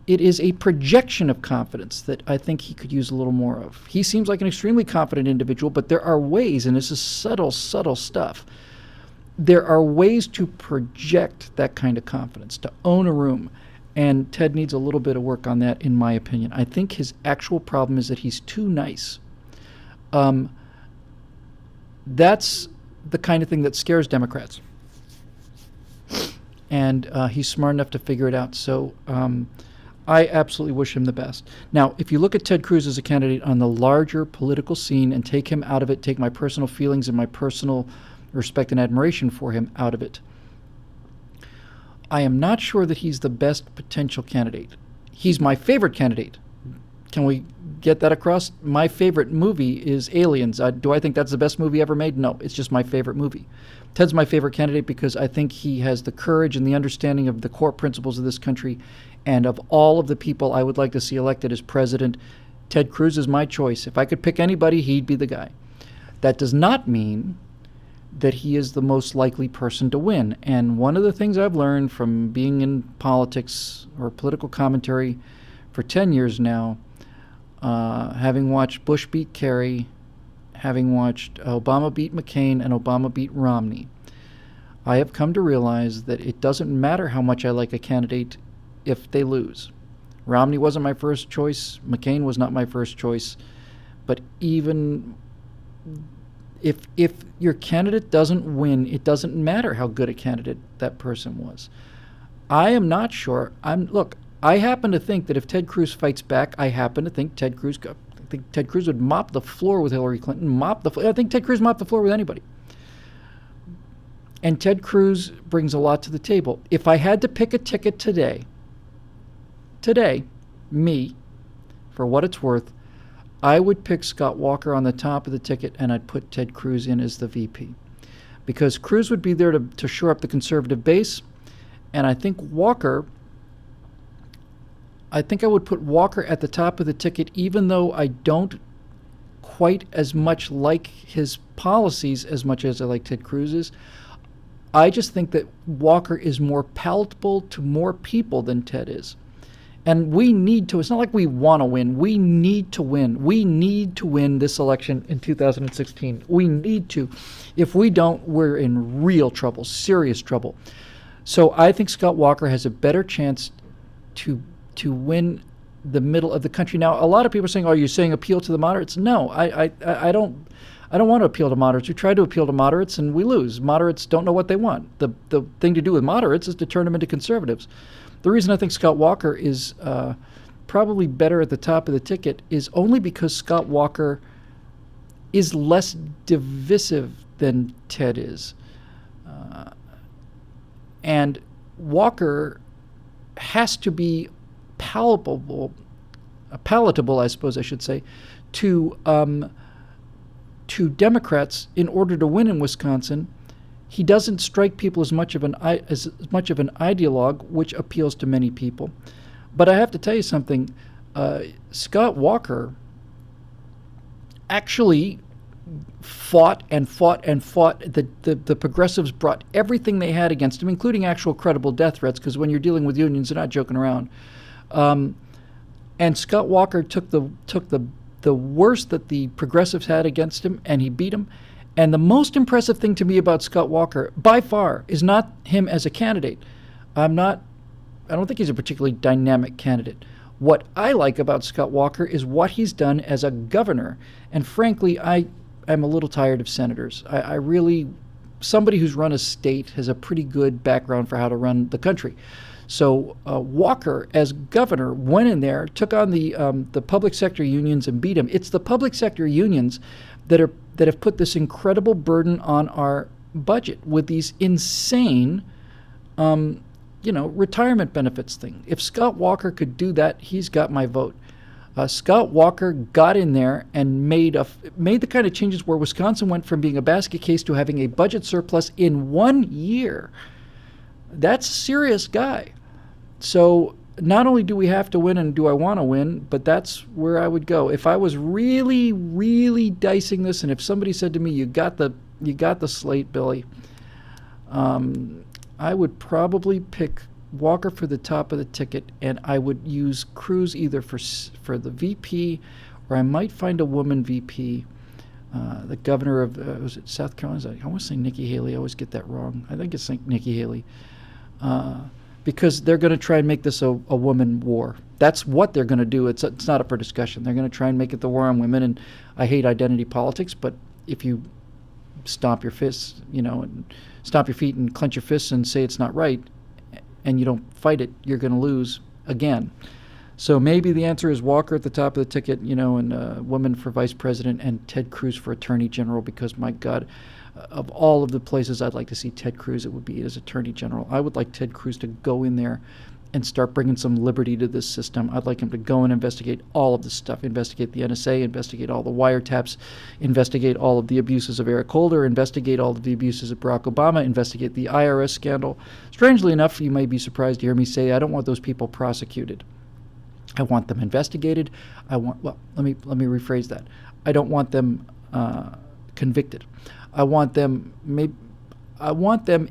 a projection of confidence that I think he could use a little more of. He seems like an extremely confident individual, but there are ways, and this is subtle stuff, there are ways to project that kind of confidence, to own a room, and Ted needs a little bit of work on that, in my opinion. I think his actual problem is that he's too nice. That's the kind of thing that scares Democrats. And he's smart enough to figure it out, so I absolutely wish him the best. Now, if you look at Ted Cruz as a candidate on the larger political scene and take him out of it, take my personal feelings and my personal respect and admiration for him out of it, I am not sure that he's the best potential candidate. He's my favorite candidate. Can we get that across? My favorite movie is Aliens. Do I think that's the best movie ever made? No, it's just my favorite movie. Ted's my favorite candidate because I think he has the courage and the understanding of the core principles of this country. And of all of the people I would like to see elected as president, Ted Cruz is my choice. If I could pick anybody, he'd be the guy. That does not mean that he is the most likely person to win. And one of the things I've learned from being in politics or political commentary for 10 years now, having watched Bush beat Kerry, having watched Obama beat McCain and Obama beat Romney, I have come to realize that it doesn't matter how much I like a candidate if they lose. Romney wasn't my first choice. McCain was not my first choice. But even if your candidate doesn't win, it doesn't matter how good a candidate that person was. I am not sure. I happen to think that if Ted Cruz fights back, I happen to think Ted Cruz would mop the floor with Hillary Clinton. I think Ted Cruz mopped the floor with anybody. And Ted Cruz brings a lot to the table. If I had to pick a ticket today, me, for what it's worth, I would pick Scott Walker on the top of the ticket, and I'd put Ted Cruz in as the VP. Because Cruz would be there to shore up the conservative base, and I think Walker I think I would put Walker at the top of the ticket, even though I don't quite as much like his policies as much as I like Ted Cruz's. I just think that Walker is more palatable to more people than Ted is. And we need to, it's not like we want to win. We need to win. We need to win this election in 2016. We need to. If we don't, we're in real trouble, serious trouble. So I think Scott Walker has a better chance to win the middle of the country. Now, a lot of people are saying, "Oh, you're saying appeal to the moderates?" No, I don't want to appeal to moderates. We try to appeal to moderates and we lose. Moderates don't know what they want. The thing to do with moderates is to turn them into conservatives. The reason I think Scott Walker is probably better at the top of the ticket is only because Scott Walker is less divisive than Ted is. And Walker has to be palatable, I suppose I should say, to Democrats in order to win in Wisconsin. He doesn't strike people as much of an ideologue, which appeals to many people. But I have to tell you something. Scott Walker actually fought. The progressives brought everything they had against him, including actual credible death threats, because when you're dealing with unions, they're not joking around. And Scott Walker took the worst that the progressives had against him, and he beat him. And the most impressive thing to me about Scott Walker, by far, is not him as a candidate. I don't think he's a particularly dynamic candidate. What I like about Scott Walker is what he's done as a governor. And frankly, I'm a little tired of senators. I really, somebody who's run a state has a pretty good background for how to run the country. So Walker, as governor, went in there, took on the public sector unions and beat them. It's the public sector unions that have put this incredible burden on our budget with these insane, retirement benefits thing. If Scott Walker could do that, he's got my vote. Scott Walker got in there and made the kind of changes where Wisconsin went from being a basket case to having a budget surplus in 1 year. That's a serious guy. So not only do we have to win and do I want to win, but that's where I would go. If I was really, really dicing this, and if somebody said to me, you got the slate, Billy, I would probably pick Walker for the top of the ticket, and I would use Cruz either for the VP, or I might find a woman VP. The governor of was it South Carolina? I want to say Nikki Haley. I always get that wrong. I think it's like Nikki Haley. Because they're going to try and make this a woman war. That's what they're going to do. It's not up for discussion. They're going to try and make it the war on women. And I hate identity politics, but if you stomp your fists, and stomp your feet and clench your fists and say it's not right, and you don't fight it, you're going to lose again. So maybe the answer is Walker at the top of the ticket, and a woman for vice president, and Ted Cruz for attorney general, because, my God, of all of the places I'd like to see Ted Cruz, it would be as attorney general. I would like Ted Cruz to go in there and start bringing some liberty to this system. I'd like him to go and investigate all of this stuff, investigate the NSA, investigate all the wiretaps, investigate all of the abuses of Eric Holder, investigate all of the abuses of Barack Obama, investigate the IRS scandal. Strangely enough, you may be surprised to hear me say I don't want those people prosecuted. I want them investigated. Let me rephrase that. I don't want them convicted. I want them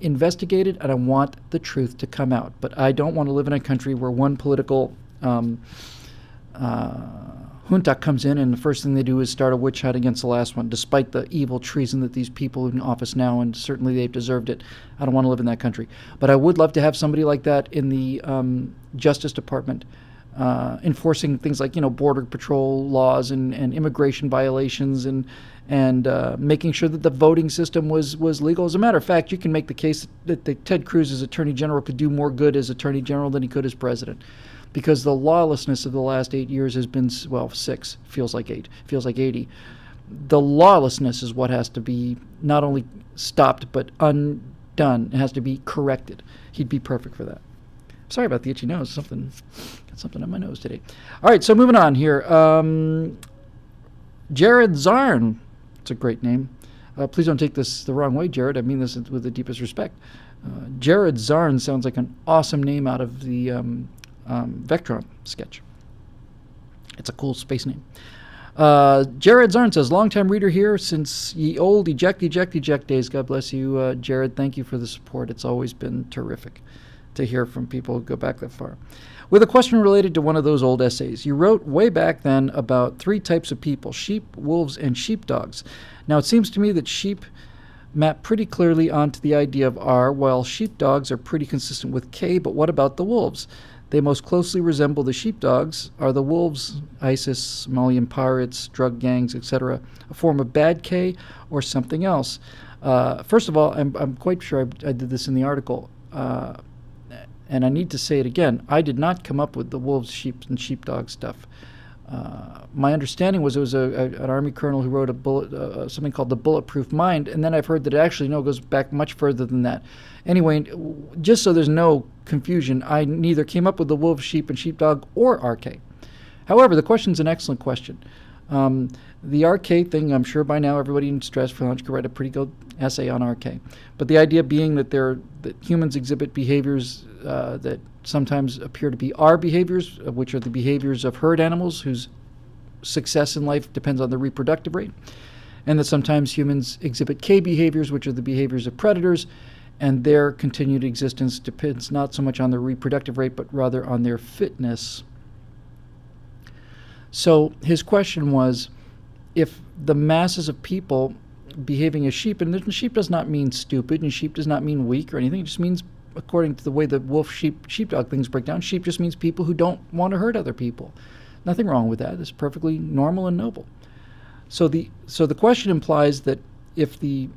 investigated, and I want the truth to come out. But I don't want to live in a country where one political junta comes in, and the first thing they do is start a witch hunt against the last one, despite the evil treason that these people in office now, and certainly they've deserved it. I don't want to live in that country. But I would love to have somebody like that in the Justice Department, enforcing things like border patrol laws and immigration violations and making sure that the voting system was legal. As a matter of fact, you can make the case that Ted Cruz as Attorney General could do more good as Attorney General than he could as President, because the lawlessness of the last 8 years has been, 6, feels like 8, feels like 80. The lawlessness is what has to be not only stopped but undone. It has to be corrected. He'd be perfect for that. Sorry about the itchy nose. Got something on my nose today. All right, so moving on here. Jared Zarn. It's a great name. Please don't take this the wrong way, Jared. I mean this with the deepest respect. Jared Zarn sounds like an awesome name out of the Vectron sketch. It's a cool space name. Jared Zarn says, long-time reader here since ye old eject days. God bless you, Jared. Thank you for the support. It's always been terrific to hear from people who go back that far. With a question related to one of those old essays. You wrote way back then about 3 types of people, sheep, wolves, and sheepdogs. Now, it seems to me that sheep map pretty clearly onto the idea of R, while sheepdogs are pretty consistent with K, but what about the wolves? They most closely resemble the sheepdogs. Are the wolves, ISIS, Somalian pirates, drug gangs, etc., a form of bad K or something else? First of all, I'm quite sure I did this in the article, and I need to say it again. I did not come up with the wolves, sheep, and sheepdog stuff. My understanding was it was an Army colonel who wrote something called The Bulletproof Mind, and then I've heard that it actually goes back much further than that. Anyway, just so there's no confusion, I neither came up with the wolf, sheep, and sheepdog or RK. However, the question's an excellent question. The RK thing, I'm sure by now everybody in Stratosphere Lounge could write a pretty good essay on RK. But the idea being that humans exhibit behaviors that sometimes appear to be R behaviors, which are the behaviors of herd animals whose success in life depends on their reproductive rate, and that sometimes humans exhibit K behaviors, which are the behaviors of predators, and their continued existence depends not so much on their reproductive rate, but rather on their fitness. So his question was, if the masses of people behaving as sheep, and sheep does not mean stupid, and sheep does not mean weak or anything, it just means, according to the way the wolf, sheep, sheepdog things break down, sheep just means people who don't want to hurt other people. Nothing wrong with that. It's perfectly normal and noble. So the question implies that if the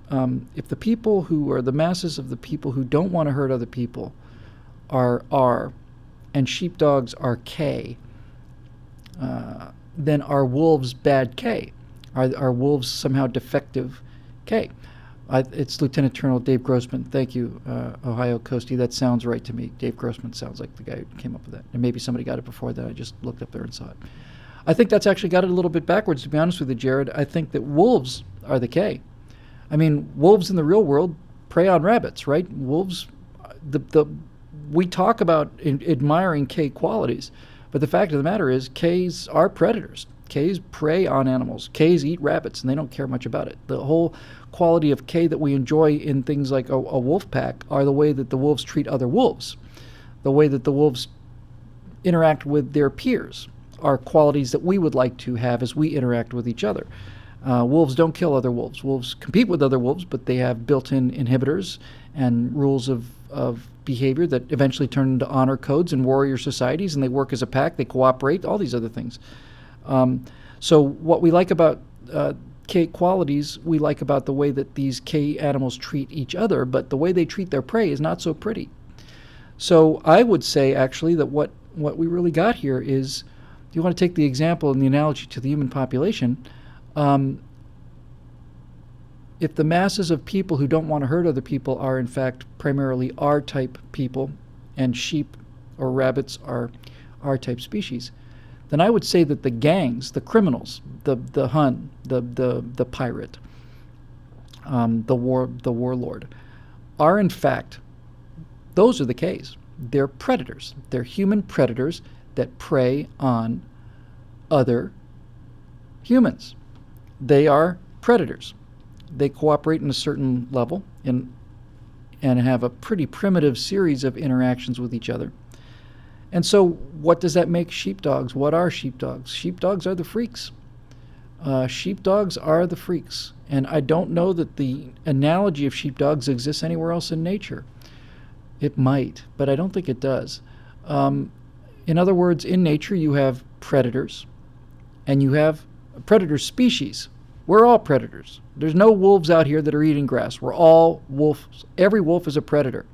people who are the masses of the people who don't want to hurt other people are R, and sheepdogs are K, then are wolves bad K? Are wolves somehow defective K? It's Lieutenant Colonel Dave Grossman. Thank you, Ohio Coastie. That sounds right to me. Dave Grossman sounds like the guy who came up with that. And maybe somebody got it before that. I just looked up there and saw it. I think that's actually got it a little bit backwards, to be honest with you, Jared. I think that wolves are the K. I mean, wolves in the real world prey on rabbits, right? Wolves, we talk about admiring K qualities, but the fact of the matter is Ks are predators. Ks prey on animals. Ks eat rabbits, and they don't care much about it. The whole quality of K that we enjoy in things like a wolf pack are the way that the wolves treat other wolves. The way that the wolves interact with their peers are qualities that we would like to have as we interact with each other. Wolves don't kill other wolves. Wolves compete with other wolves, but they have built-in inhibitors and rules of behavior that eventually turn into honor codes and warrior societies, and they work as a pack, they cooperate, all these other things. So what we like about K qualities, we like about the way that these K animals treat each other, but the way they treat their prey is not so pretty. So I would say, actually, that what we really got here is, if you want to take the example and the analogy to the human population, if the masses of people who don't want to hurt other people are, in fact, primarily R-type people, and sheep or rabbits are R-type species, then I would say that the gangs, the criminals, the Hun, the pirate, the warlord, are in fact, those are the Ks. They're predators. They're human predators that prey on other humans. They are predators. They cooperate in a certain level and have a pretty primitive series of interactions with each other. And so what does that make sheepdogs? What are sheepdogs? Sheepdogs are the freaks. Sheepdogs are the freaks. And I don't know that the analogy of sheepdogs exists anywhere else in nature. It might, but I don't think it does. In other words, in nature you have predators, and you have predator species. We're all predators. There's no wolves out here that are eating grass. We're all wolves. Every wolf is a predator.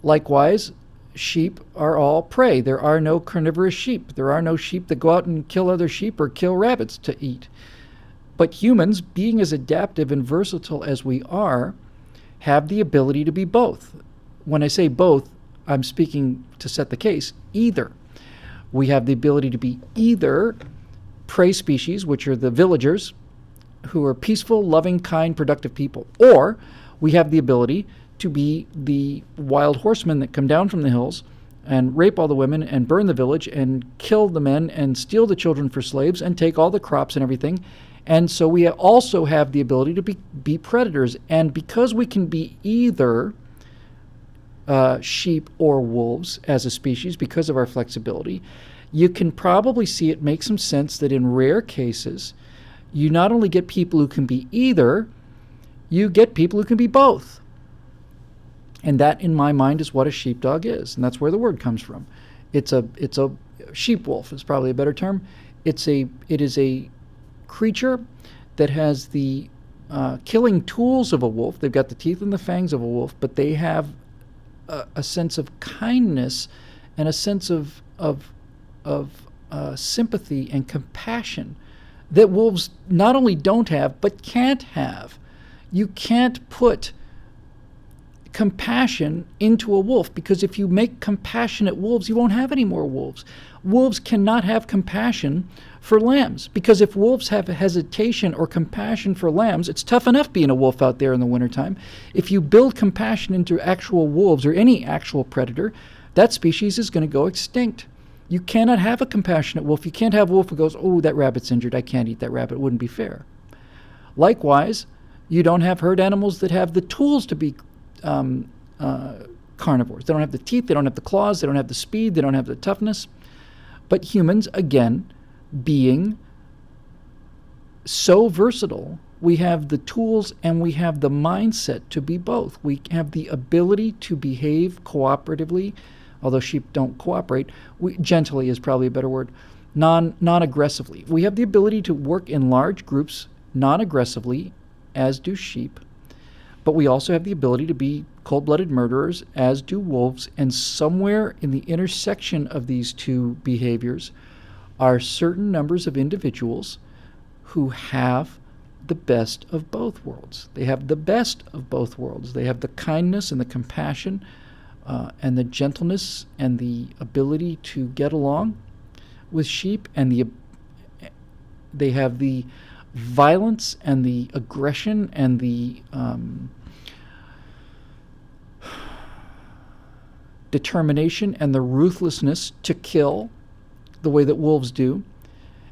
Likewise, sheep are all prey. There are no carnivorous sheep. There are no sheep that go out and kill other sheep or kill rabbits to eat. But humans, being as adaptive and versatile as we are, have the ability to be both. When I say both, I'm speaking, to set the case, either. We have the ability to be either prey species, which are the villagers, who are peaceful, loving, kind, productive people, or we have the ability to be the wild horsemen that come down from the hills and rape all the women and burn the village and kill the men and steal the children for slaves and take all the crops and everything. And so we also have the ability to be predators. And because we can be either sheep or wolves as a species because of our flexibility, you can probably see it make some sense that in rare cases, you not only get people who can be either, you get people who can be both. And that, in my mind, is what a sheepdog is, and that's where the word comes from. It's a sheep wolf is probably a better term. It is a creature that has the killing tools of a wolf. They've got the teeth and the fangs of a wolf, but they have a sense of kindness and a sense of sympathy and compassion that wolves not only don't have, but can't have. You can't put compassion into a wolf, because if you make compassionate wolves, you won't have any more wolves. Wolves cannot have compassion for lambs, because if wolves have hesitation or compassion for lambs, it's tough enough being a wolf out there in the wintertime. If you build compassion into actual wolves or any actual predator, that species is going to go extinct. You cannot have a compassionate wolf. You can't have a wolf who goes, oh, that rabbit's injured, I can't eat that rabbit. It wouldn't be fair. Likewise, you don't have herd animals that have the tools to be carnivores. They don't have the teeth, they don't have the claws, they don't have the speed, they don't have the toughness. But humans, again, being so versatile, we have the tools and we have the mindset to be both. We have the ability to behave cooperatively, although sheep don't cooperate. Gently is probably a better word. Non-aggressively. We have the ability to work in large groups non-aggressively, as do sheep. But we also have the ability to be cold-blooded murderers, as do wolves, and somewhere in the intersection of these two behaviors are certain numbers of individuals who have the best of both worlds. They have the best of both worlds. They have the kindness and the compassion and the gentleness and the ability to get along with sheep, and they have the violence and the aggression and the determination and the ruthlessness to kill the way that wolves do.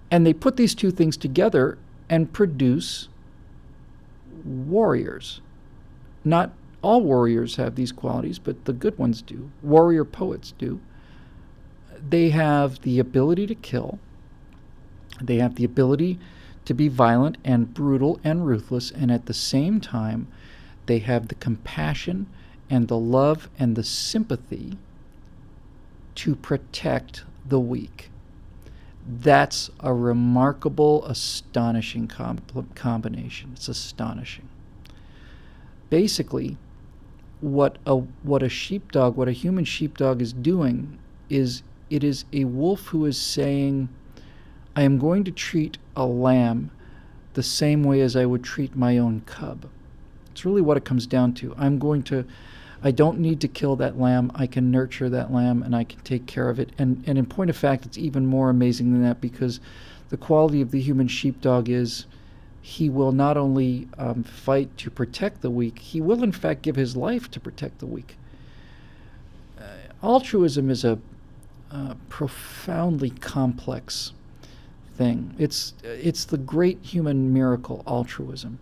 And they put these two things together and produce warriors. Not all warriors have these qualities, but the good ones do. Warrior poets do. They have the ability to kill. They have the ability to be violent and brutal and ruthless, and at the same time, they have the compassion and the love and the sympathy to protect the weak. That's a remarkable, astonishing combination. It's astonishing. Basically, what a human sheepdog is doing is it is a wolf who is saying, I am going to treat a lamb the same way as I would treat my own cub. It's really what it comes down to. I don't need to kill that lamb. I can nurture that lamb and I can take care of it. And in point of fact, it's even more amazing than that, because the quality of the human sheepdog is he will not only fight to protect the weak, he will in fact give his life to protect the weak. Altruism is a profoundly complex thing. It's the great human miracle, altruism.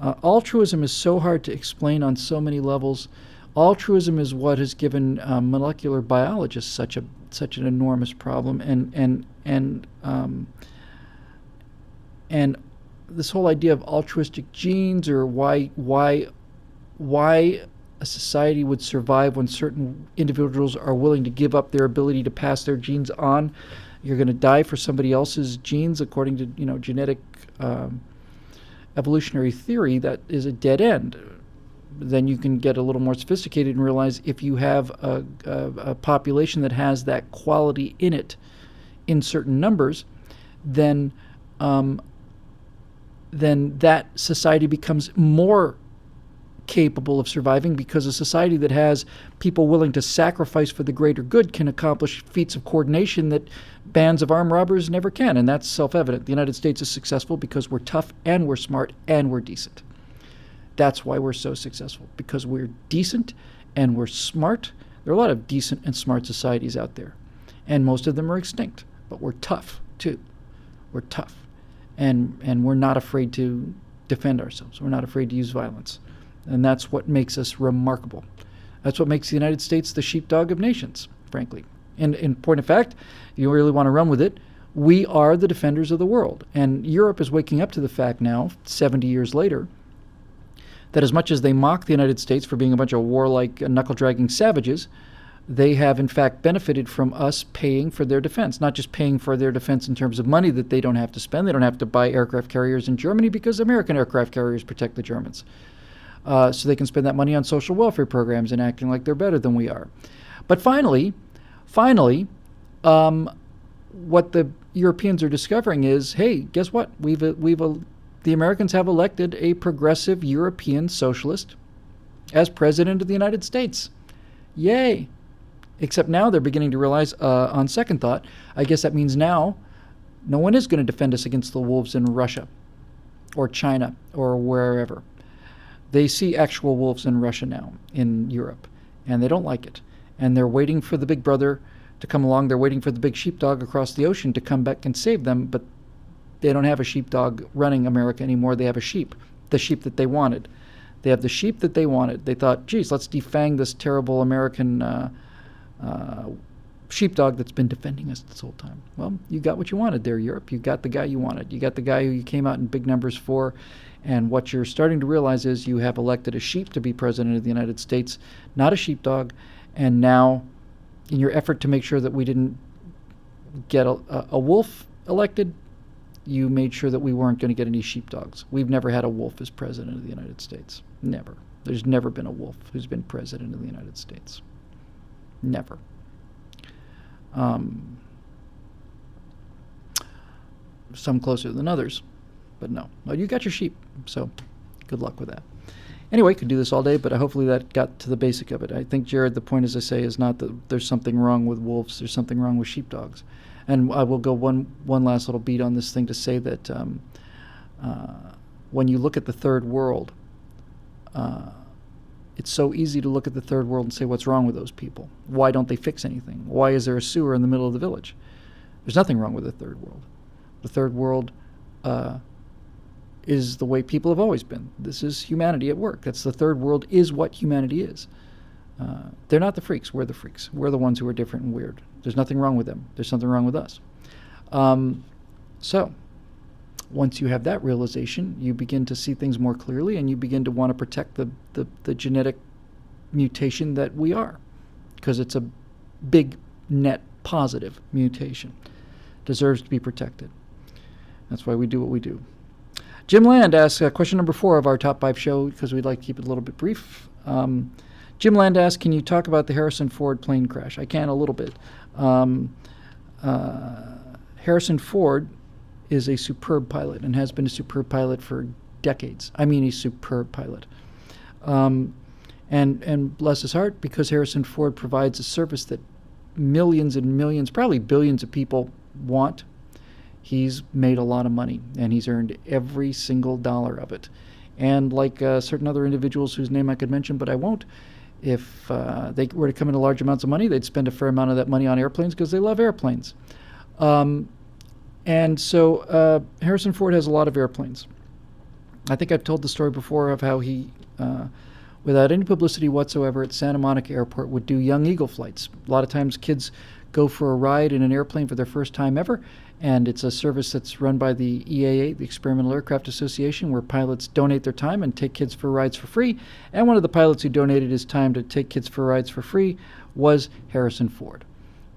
Altruism is so hard to explain on so many levels. Altruism is what has given molecular biologists such an enormous problem, and this whole idea of altruistic genes, or why a society would survive when certain individuals are willing to give up their ability to pass their genes on. You're going to die for somebody else's genes, according to genetic evolutionary theory. That is a dead end. Then you can get a little more sophisticated and realize if you have a population that has that quality in it in certain numbers, then that society becomes more capable of surviving, because a society that has people willing to sacrifice for the greater good can accomplish feats of coordination that bands of armed robbers never can, and that's self-evident. The United States is successful because we're tough and we're smart and we're decent. That's why we're so successful, because we're decent and we're smart. There are a lot of decent and smart societies out there, and most of them are extinct, but we're tough too. We're tough, and we're not afraid to defend ourselves. We're not afraid to use violence, and that's what makes us remarkable. That's what makes the United States the sheepdog of nations, frankly. And in point of fact, you really want to run with it, we are the defenders of the world. And Europe is waking up to the fact now, 70 years later, that as much as they mock the United States for being a bunch of warlike, knuckle-dragging savages, they have in fact benefited from us paying for their defense. Not just paying for their defense in terms of money that they don't have to spend. They don't have to buy aircraft carriers in Germany because American aircraft carriers protect the Germans. So they can spend that money on social welfare programs and acting like they're better than we are. But finally, what the Europeans are discovering is, hey, guess what? The Americans have elected a progressive European socialist as president of the United States. Yay! Except now they're beginning to realize, on second thought, I guess that means now no one is going to defend us against the wolves in Russia or China or wherever. They see actual wolves in Russia now, in Europe, and they don't like it. And they're waiting for the big brother to come along. They're waiting for the big sheepdog across the ocean to come back and save them, but they don't have a sheepdog running America anymore. They have a sheep, the sheep that they wanted. They have the sheep that they wanted. They thought, geez, let's defang this terrible American sheepdog that's been defending us this whole time. Well, you got what you wanted there, Europe. You got the guy you wanted. You got the guy who you came out in big numbers for. And what you're starting to realize is you have elected a sheep to be president of the United States, not a sheepdog. And now, in your effort to make sure that we didn't get a wolf elected, you made sure that we weren't going to get any sheepdogs. We've never had a wolf as president of the United States. Never. There's never been a wolf who's been president of the United States. Never. Some closer than others, but no. Well, you got your sheep, so good luck with that. Anyway, could do this all day, but hopefully that got to the basic of it. I think, Jared, the point, as I say, is not that there's something wrong with wolves. There's something wrong with sheepdogs. And I will go one last little beat on this thing to say that when you look at the third world, it's so easy to look at the third world and say, what's wrong with those people? Why don't they fix anything? Why is there a sewer in the middle of the village? There's nothing wrong with the third world. The third world is the way people have always been. This is humanity at work. That's the third world is what humanity is. They're not the freaks. We're the freaks. We're the ones who are different and weird. There's nothing wrong with them. There's something wrong with us. So once you have that realization, you begin to see things more clearly, and you begin to want to protect the genetic mutation that we are, because it's a big, net, positive mutation. Deserves to be protected. That's why we do what we do. Jim Land asks, question number 4 of our Top 5 show, because we'd like to keep it a little bit brief. Jim Land asks, can you talk about the Harrison Ford plane crash? I can a little bit. Harrison Ford is a superb pilot and has been a superb pilot for decades. I mean, a superb pilot. And bless his heart, because Harrison Ford provides a service that millions and millions, probably billions of people want. He's made a lot of money, and he's earned every single dollar of it. And like certain other individuals whose name I could mention, but I won't, if they were to come into large amounts of money, they'd spend a fair amount of that money on airplanes because they love airplanes. And so Harrison Ford has a lot of airplanes. I think I've told the story before of how he, without any publicity whatsoever, at Santa Monica Airport would do Young Eagle flights. A lot of times kids go for a ride in an airplane for their first time ever, and it's a service that's run by the EAA, the Experimental Aircraft Association, where pilots donate their time and take kids for rides for free. And one of the pilots who donated his time to take kids for rides for free was Harrison Ford.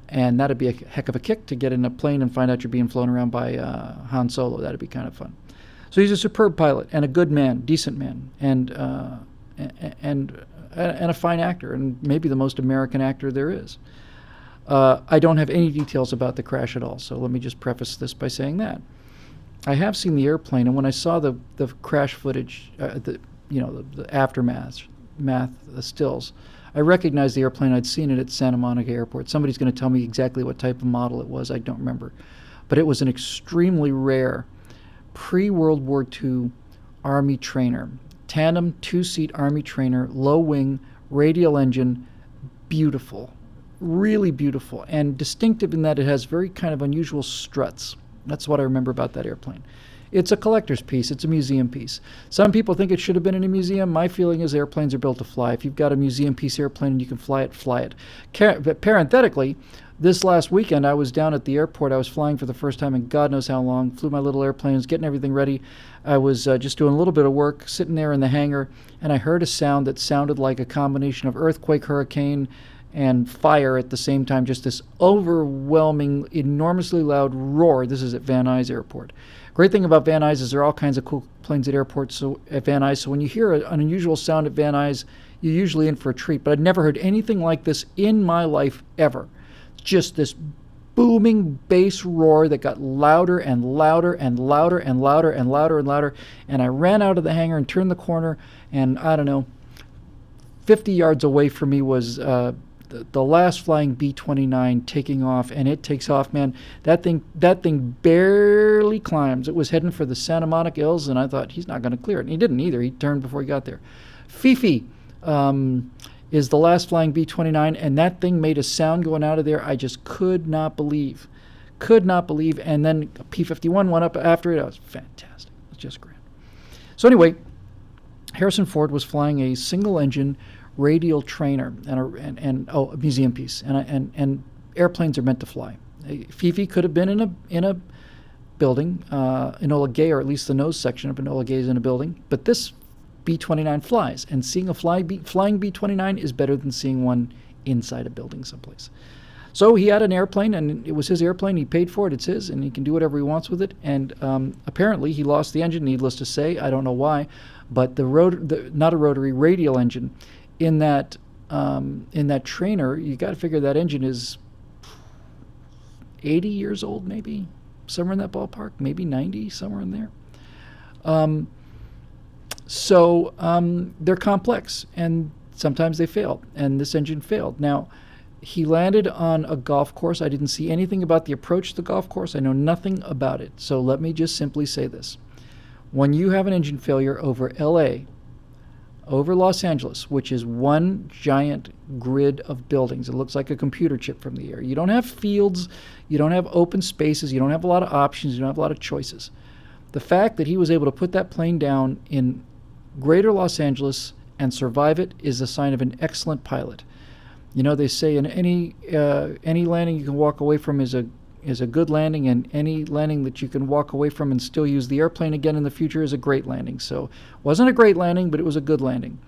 And that'd be a heck of a kick to get in a plane and find out you're being flown around by Han Solo. That'd be kind of fun. So he's a superb pilot and a good man, decent man, and a fine actor, and maybe the most American actor there is. I don't have any details about the crash at all, so let me just preface this by saying that. I have seen the airplane, and when I saw the crash footage, the aftermath, the stills, I recognized the airplane. I'd seen it at Santa Monica Airport. Somebody's going to tell me exactly what type of model it was. I don't remember. But it was an extremely rare pre-World War II Army trainer, tandem 2-seat Army trainer, low wing, radial engine, beautiful, really beautiful, and distinctive in that it has very kind of unusual struts. That's what I remember about that airplane. It's a collector's piece. It's a museum piece. Some people think it should have been in a museum. My feeling is airplanes are built to fly. If you've got a museum piece airplane and you can fly it, fly it. But parenthetically, this last weekend I was down at the airport. I was flying for the first time in God knows how long. Flew my little airplane, was getting everything ready. I was just doing a little bit of work, sitting there in the hangar, and I heard a sound that sounded like a combination of earthquake, hurricane, and fire at the same time. Just this overwhelming, enormously loud roar. This is at Van Nuys Airport. Great thing about Van Nuys is there are all kinds of cool planes at airports. So at Van Nuys, so when you hear an unusual sound at Van Nuys, you're usually in for a treat. But I'd never heard anything like this in my life ever. Just this booming bass roar that got louder and louder and louder and louder and louder and louder. And I ran out of the hangar and turned the corner, and I don't know, 50 yards away from me was the last flying B-29 taking off, and it takes off, man. That thing barely climbs. It was heading for the Santa Monica Hills, and I thought, he's not going to clear it. And he didn't either. He turned before he got there. Fifi is the last flying B-29, and that thing made a sound going out of there I just could not believe. And then P-51 went up after it. It was fantastic. It was just grand. So anyway, Harrison Ford was flying a single-engine radial trainer and a museum piece, and airplanes are meant to fly. Fifi could have been in a building, Enola Gay, or at least the nose section of Enola Gay is in a building, but this B-29 flies, and seeing a flying B-29 is better than seeing one inside a building someplace. So he had an airplane, and it was his airplane. He paid for it. It's his, and he can do whatever he wants with it. And apparently he lost the engine, needless to say. I don't know why, but not a rotary, radial engine in that trainer, you got to figure that engine is 80 years old, maybe somewhere in that ballpark, maybe 90, somewhere in there. So they're complex, and sometimes they fail, and this engine failed. Now, he landed on a golf course. I didn't see anything about the approach to the golf course. I know nothing about it. So let me just simply say this. When you have an engine failure over LA, over Los Angeles, which is one giant grid of buildings. It looks like a computer chip from the air. You don't have fields, you don't have open spaces, you don't have a lot of options, you don't have a lot of choices. The fact that he was able to put that plane down in greater Los Angeles and survive it is a sign of an excellent pilot. You know, they say in any landing you can walk away from is a good landing, and any landing that you can walk away from and still use the airplane again in the future is a great landing. So it wasn't a great landing, but it was a good landing.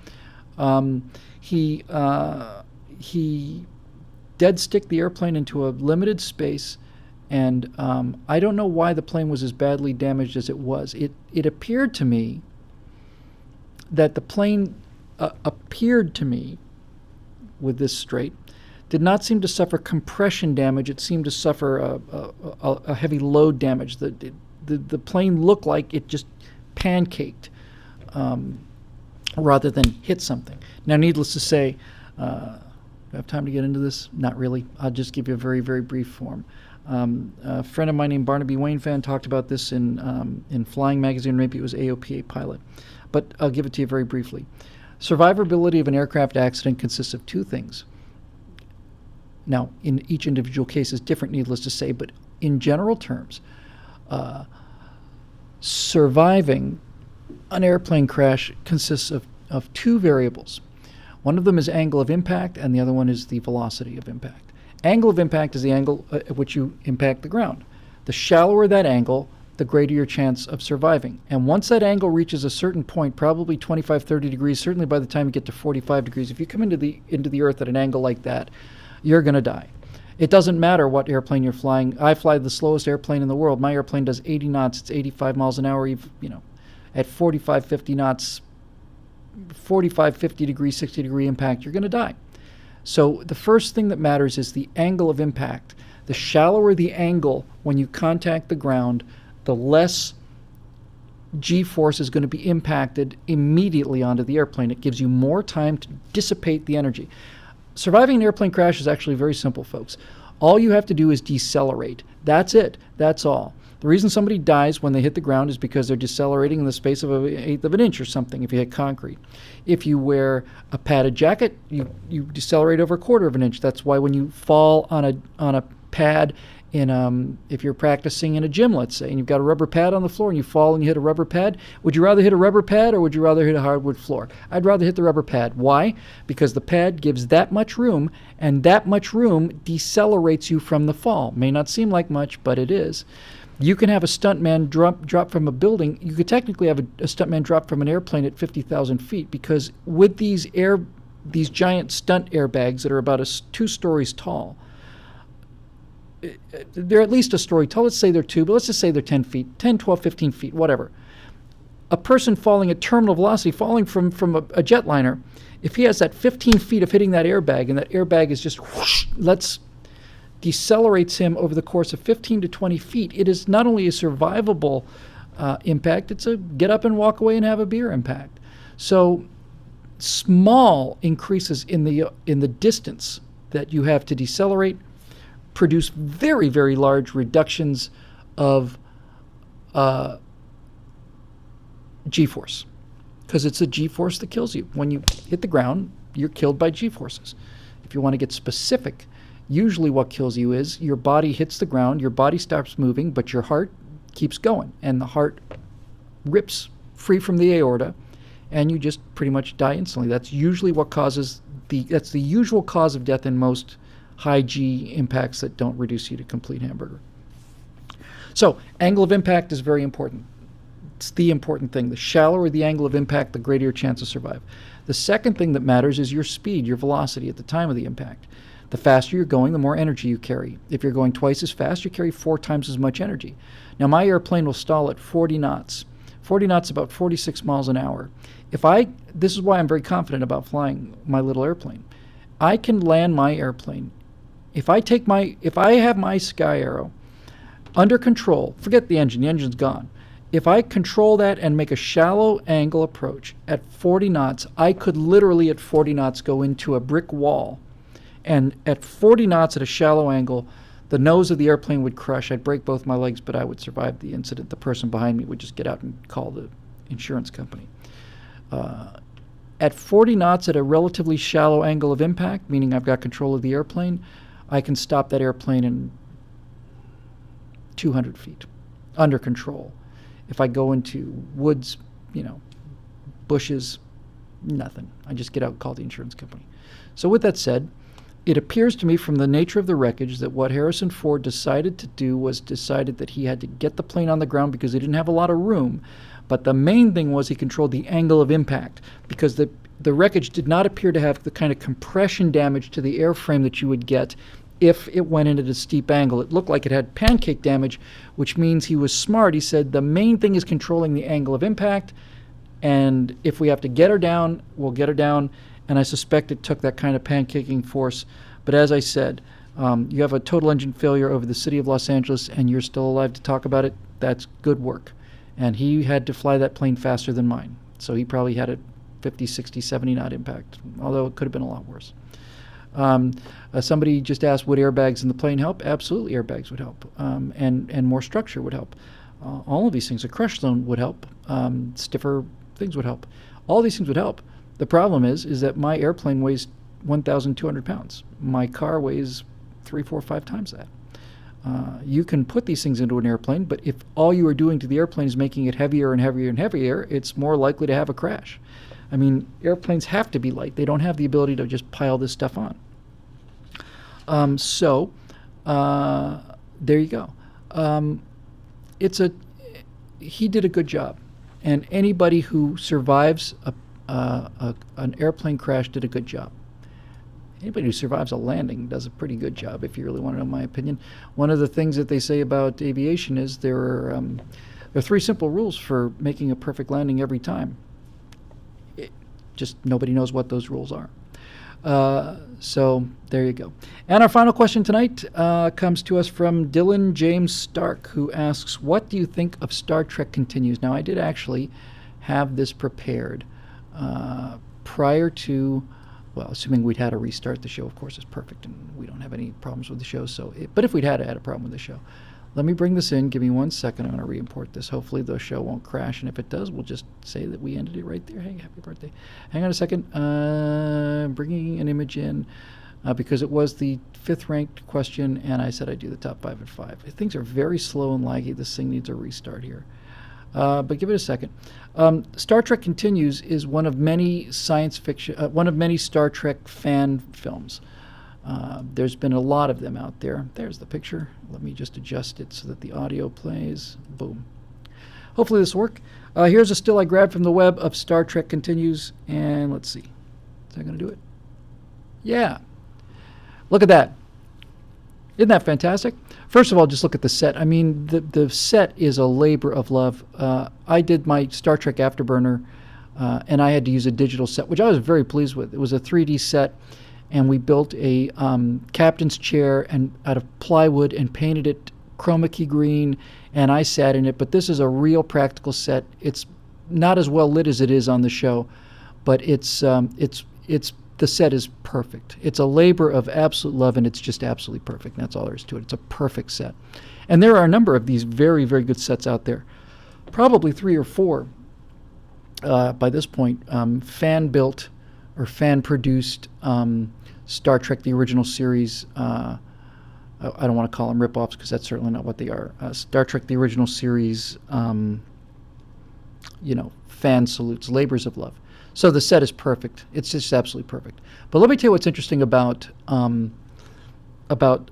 He dead stick the airplane into a limited space, and I don't know why the plane was as badly damaged as it was. It appeared to me that the plane with this straight, did not seem to suffer compression damage. It seemed to suffer a heavy load damage. The plane looked like it just pancaked rather than hit something. Now, needless to say, do I have time to get into this? Not really. I'll just give you a very, very brief form. A friend of mine named Barnaby Wainfan talked about this in Flying Magazine, maybe it was AOPA Pilot. But I'll give it to you very briefly. Survivability of an aircraft accident consists of two things. Now, in each individual case is different, needless to say, but in general terms, surviving an airplane crash consists of two variables. One of them is angle of impact, and the other one is the velocity of impact. Angle of impact is the angle at which you impact the ground. The shallower that angle, the greater your chance of surviving. And once that angle reaches a certain point, probably 25, 30 degrees, certainly by the time you get to 45 degrees, if you come into the earth at an angle like that, you're going to die. It doesn't matter what airplane you're flying. I fly the slowest airplane in the world. My airplane does 80 knots. It's 85 miles an hour. At 45, 50 knots, 45, 50 degree, 60 degree impact, you're going to die. So the first thing that matters is the angle of impact. The shallower the angle when you contact the ground, the less G-force is going to be impacted immediately onto the airplane. It gives you more time to dissipate the energy. Surviving an airplane crash is actually very simple, folks. All you have to do is decelerate. That's it. That's all. The reason somebody dies when they hit the ground is because they're decelerating in the space of an eighth of an inch or something if you hit concrete. If you wear a padded jacket, you decelerate over a quarter of an inch. That's why when you fall on a pad if you're practicing in a gym, let's say, and you've got a rubber pad on the floor and you fall and you hit a rubber pad, would you rather hit a rubber pad or would you rather hit a hardwood floor? I'd rather hit the rubber pad. Why? Because the pad gives that much room, and that much room decelerates you from the fall. May not seem like much, but it is. You can have a stuntman drop from a building. You could technically have a stuntman drop from an airplane at 50,000 feet, because with these giant stunt airbags that are about 2 stories tall, they're at least a story tall. Let's say they're 2, but let's just say they're 10 feet, 10, 12, 15 feet, whatever. A person falling at terminal velocity, falling from a jetliner, if he has that 15 feet of hitting that airbag, and that airbag is just whoosh, decelerates him over the course of 15 to 20 feet, it is not only a survivable impact, it's a get up and walk away and have a beer impact. So small increases in the distance that you have to decelerate produce very, very large reductions of G-force, because it's a G-force that kills you. When you hit the ground, you're killed by G-forces. If you want to get specific, usually what kills you is your body hits the ground, your body stops moving, but your heart keeps going, and the heart rips free from the aorta, and you just pretty much die instantly. That's usually what causes that's the usual cause of death in most high G impacts that don't reduce you to complete hamburger. So angle of impact is very important. It's the important thing. The shallower the angle of impact, the greater your chance to survive. The second thing that matters is your speed, your velocity at the time of the impact. The faster you're going, the more energy you carry. If you're going twice as fast, you carry 4 times as much energy. Now, my airplane will stall at 40 knots. 40 knots, about 46 miles an hour. This is why I'm very confident about flying my little airplane. I can land my airplane. If I have my Sky Arrow under control, forget the engine's gone. If I control that and make a shallow angle approach at 40 knots, I could literally at 40 knots go into a brick wall. And at 40 knots at a shallow angle, the nose of the airplane would crush. I'd break both my legs, but I would survive the incident. The person behind me would just get out and call the insurance company. At 40 knots at a relatively shallow angle of impact, meaning I've got control of the airplane, I can stop that airplane in 200 feet, under control. If I go into woods, bushes, nothing. I just get out and call the insurance company. So with that said, it appears to me from the nature of the wreckage that what Harrison Ford decided to do was decided that he had to get the plane on the ground because he didn't have a lot of room. But the main thing was he controlled the angle of impact, because the wreckage did not appear to have the kind of compression damage to the airframe that you would get if it went in at a steep angle. It looked like it had pancake damage, which means he was smart. He said the main thing is controlling the angle of impact, and if we have to get her down, we'll get her down. And I suspect it took that kind of pancaking force. But as I said, you have a total engine failure over the city of Los Angeles, and you're still alive to talk about it. That's good work. And he had to fly that plane faster than mine. So he probably had a 50, 60, 70 knot impact, although it could have been a lot worse. Somebody just asked, would airbags in the plane help? Absolutely, airbags would help, and more structure would help. All of these things, a crush zone would help. Stiffer things would help. All these things would help. The problem is that my airplane weighs 1,200 pounds. My car weighs 3, 4, 5 times that. You can put these things into an airplane, but if all you are doing to the airplane is making it heavier and heavier and heavier, it's more likely to have a crash. I mean, airplanes have to be light. They don't have the ability to just pile this stuff on. There you go. He did a good job, and anybody who survives an airplane crash did a good job. Anybody who survives a landing does a pretty good job, if you really want to know my opinion. One of the things that they say about aviation is there are 3 simple rules for making a perfect landing every time. Just nobody knows what those rules are. So there you go. And our final question tonight comes to us from Dylan James Stark, who asks, what do you think of Star Trek Continues? Now, I did actually have this prepared prior to, well, assuming we'd had to restart the show, of course, it's perfect, and we don't have any problems with the show. But if we'd had a problem with the show, Let me bring this in. Give me 1 second. I'm going to re-import this. Hopefully the show won't crash, and if it does, we'll just say that we ended it right there. Hey, happy birthday. Hang on a second. Bringing an image in because it was the 5th ranked question, and I said I'd do the top 5 at 5. Things are very slow and laggy. This thing needs a restart here. But give it a second. Star Trek Continues is one of many science fiction, one of many Star Trek fan films. There's been a lot of them out there. There's the picture. Let me just adjust it so that the audio plays. Boom. Hopefully this will work. Here's a still I grabbed from the web of Star Trek Continues, and let's see. Is that going to do it? Yeah. Look at that. Isn't that fantastic? First of all, just look at the set. I mean, the set is a labor of love. I did my Star Trek Afterburner, and I had to use a digital set, which I was very pleased with. It was a 3D set, and we built a captain's chair and out of plywood and painted it chroma key green, and I sat in it. But this is a real practical set. It's not as well lit as it is on the show, but it's the set is perfect. It's a labor of absolute love, and it's just absolutely perfect. That's all there is to it. It's a perfect set. And there are a number of these very, very good sets out there. Probably 3 or 4 by this point, fan-built or fan-produced Star Trek, the original series. I don't want to call them rip-offs because that's certainly not what they are. Star Trek, the original series, fan salutes, labors of love. So the set is perfect. It's just absolutely perfect. But let me tell you what's interesting about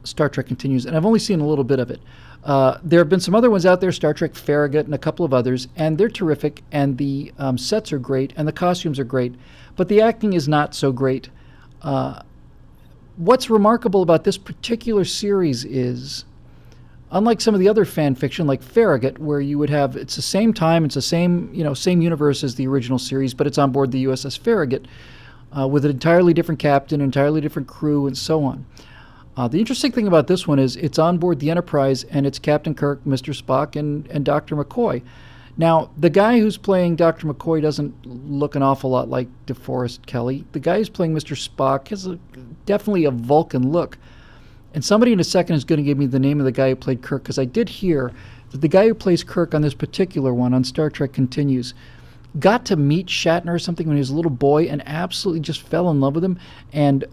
Star Trek Continues, and I've only seen a little bit of it. There have been some other ones out there, Star Trek Farragut and a couple of others, and they're terrific, and the sets are great, and the costumes are great, but the acting is not so great. What's remarkable about this particular series is, unlike some of the other fan fiction like Farragut, where you would have, it's the same time, it's the same universe as the original series, but it's on board the USS Farragut with an entirely different captain, entirely different crew, and so on. The interesting thing about this one is it's on board the Enterprise, and it's Captain Kirk, Mr. Spock, and Dr. McCoy. Now, the guy who's playing Dr. McCoy doesn't look an awful lot like DeForest Kelley. The guy who's playing Mr. Spock has definitely a Vulcan look. And somebody in a second is going to give me the name of the guy who played Kirk, because I did hear that the guy who plays Kirk on this particular one, on Star Trek Continues, got to meet Shatner or something when he was a little boy and absolutely just fell in love with him and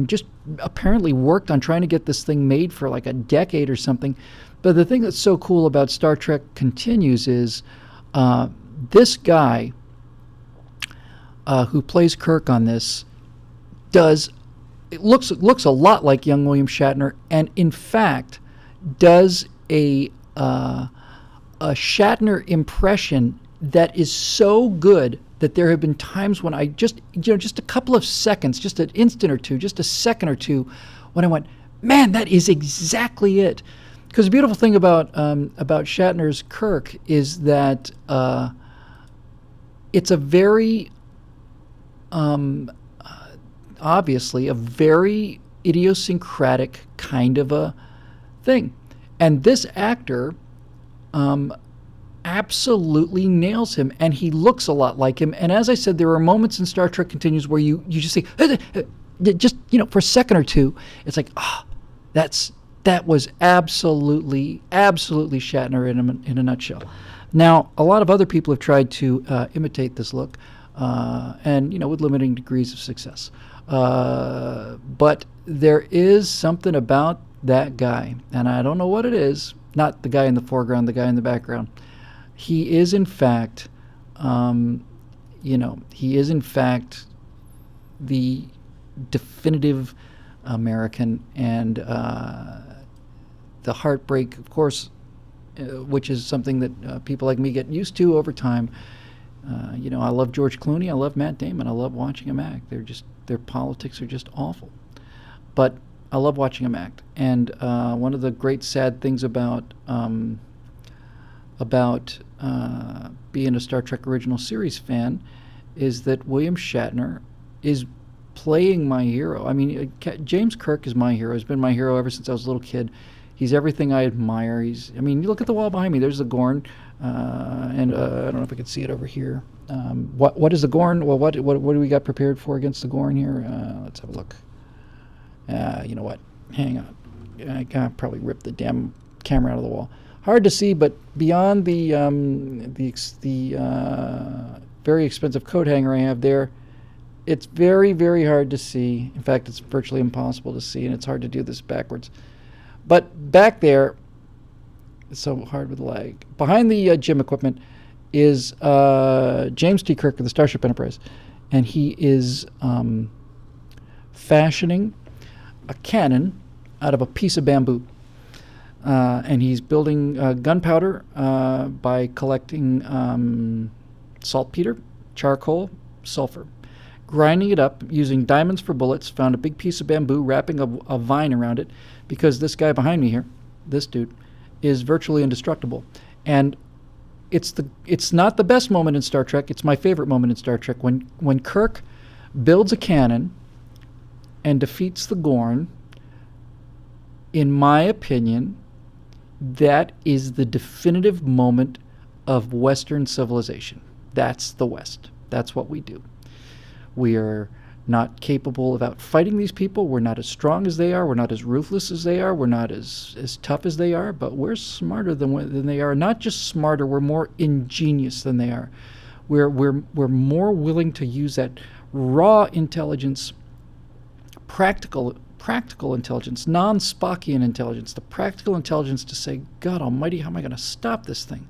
just apparently worked on trying to get this thing made for like a decade or something. But the thing that's so cool about Star Trek Continues is this guy who plays Kirk on this it looks a lot like young William Shatner, and in fact does a Shatner impression that is so good that there have been times when I just a couple of seconds, just an instant or two, just a second or two, when I went, man, that is exactly it. Because the beautiful thing about Shatner's Kirk is that it's a very obviously a very idiosyncratic kind of a thing. And this actor absolutely nails him, and he looks a lot like him. And as I said, there are moments in Star Trek Continues where you just say, just, for a second or two, it's like, that was absolutely Shatner in a nutshell. Now, a lot of other people have tried to imitate this look, and, with limiting degrees of success. But there is something about that guy, and I don't know what it is. Not the guy in the foreground, the guy in the background. He is, in fact, the definitive American, and the heartbreak, of course, which is something that people like me get used to over time. I love George Clooney, I love Matt Damon, I love watching them act. Their politics are just awful. But I love watching them act. And one of the great sad things about being a Star Trek original series fan is that William Shatner is playing my hero. I mean, James Kirk is my hero. He's been my hero ever since I was a little kid. He's everything I admire. You look at the wall behind me. There's the Gorn, and I don't know if I can see it over here. What is the Gorn? Well, what do we got prepared for against the Gorn here? Let's have a look. You know what? Hang on. I probably ripped the damn camera out of the wall. Hard to see, but beyond the very expensive coat hanger I have there, it's very, very hard to see. In fact, it's virtually impossible to see, and it's hard to do this backwards. But back there, it's so hard with lag. Behind the gym equipment is James T. Kirk of the Starship Enterprise, and he is fashioning a cannon out of a piece of bamboo. And he's building gunpowder by collecting saltpeter, charcoal, sulfur, grinding it up using diamonds for bullets, found a big piece of bamboo, wrapping a vine around it, because this guy behind me here, this dude, is virtually indestructible. And it's not the best moment in Star Trek. It's my favorite moment in Star Trek, when Kirk builds a cannon and defeats the Gorn. In my opinion, that is the definitive moment of Western civilization. That's the West. That's what we do. We are not capable of outfighting these people. We're not as strong as they are. We're not as ruthless as they are. We're not as tough as they are. But we're smarter than they are. Not just smarter. We're more ingenious than they are. We're more willing to use that raw intelligence, practical intelligence, non-Spockian intelligence, the practical intelligence to say, God almighty, how am I going to stop this thing?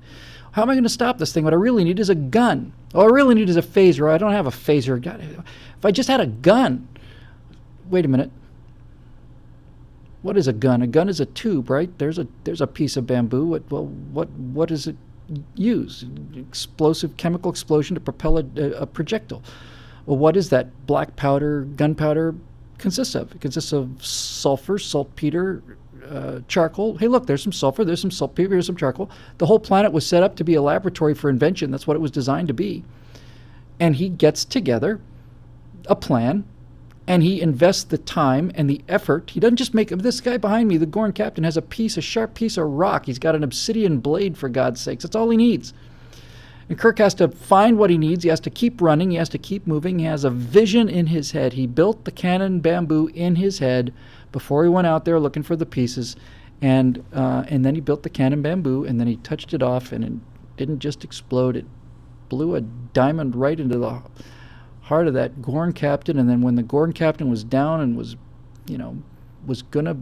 How am I going to stop this thing? What I really need is a gun. All I really need is a phaser. I don't have a phaser. God, if I just had a gun. Wait a minute. What is a gun? A gun is a tube, right? There's a piece of bamboo. What does it use? Explosive chemical explosion to propel a projectile. Well, what is that black powder, gunpowder consists of? It consists of sulfur, saltpeter, charcoal. Hey, look, there's some sulfur, there's some saltpeter, there's some charcoal. The whole planet was set up to be a laboratory for invention. That's what it was designed to be. And he gets together a plan, and he invests the time and the effort. He doesn't just make this guy behind me, the Gorn captain, has a sharp piece of rock. He's got an obsidian blade, for God's sakes. That's all he needs. And Kirk has to find what he needs. He has to keep running. He has to keep moving. He has a vision in his head. He built the cannon bamboo in his head before he went out there looking for the pieces. And then he built the cannon bamboo, and then he touched it off, and it didn't just explode. It blew a diamond right into the heart of that Gorn captain. And then when the Gorn captain was down and was going to...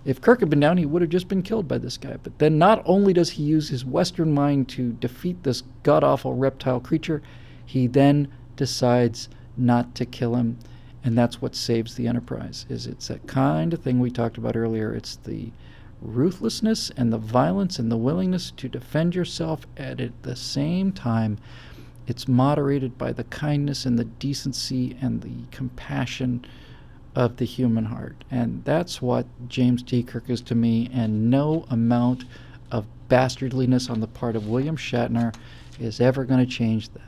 If Kirk had been down, he would have just been killed by this guy. But then not only does he use his Western mind to defeat this god-awful reptile creature, he then decides not to kill him. And that's what saves the Enterprise. It's that kind of thing we talked about earlier. It's the ruthlessness and the violence and the willingness to defend yourself, and at the same time, it's moderated by the kindness and the decency and the compassion of the human heart. And that's what James T. Kirk is to me, and no amount of bastardliness on the part of William Shatner is ever going to change that.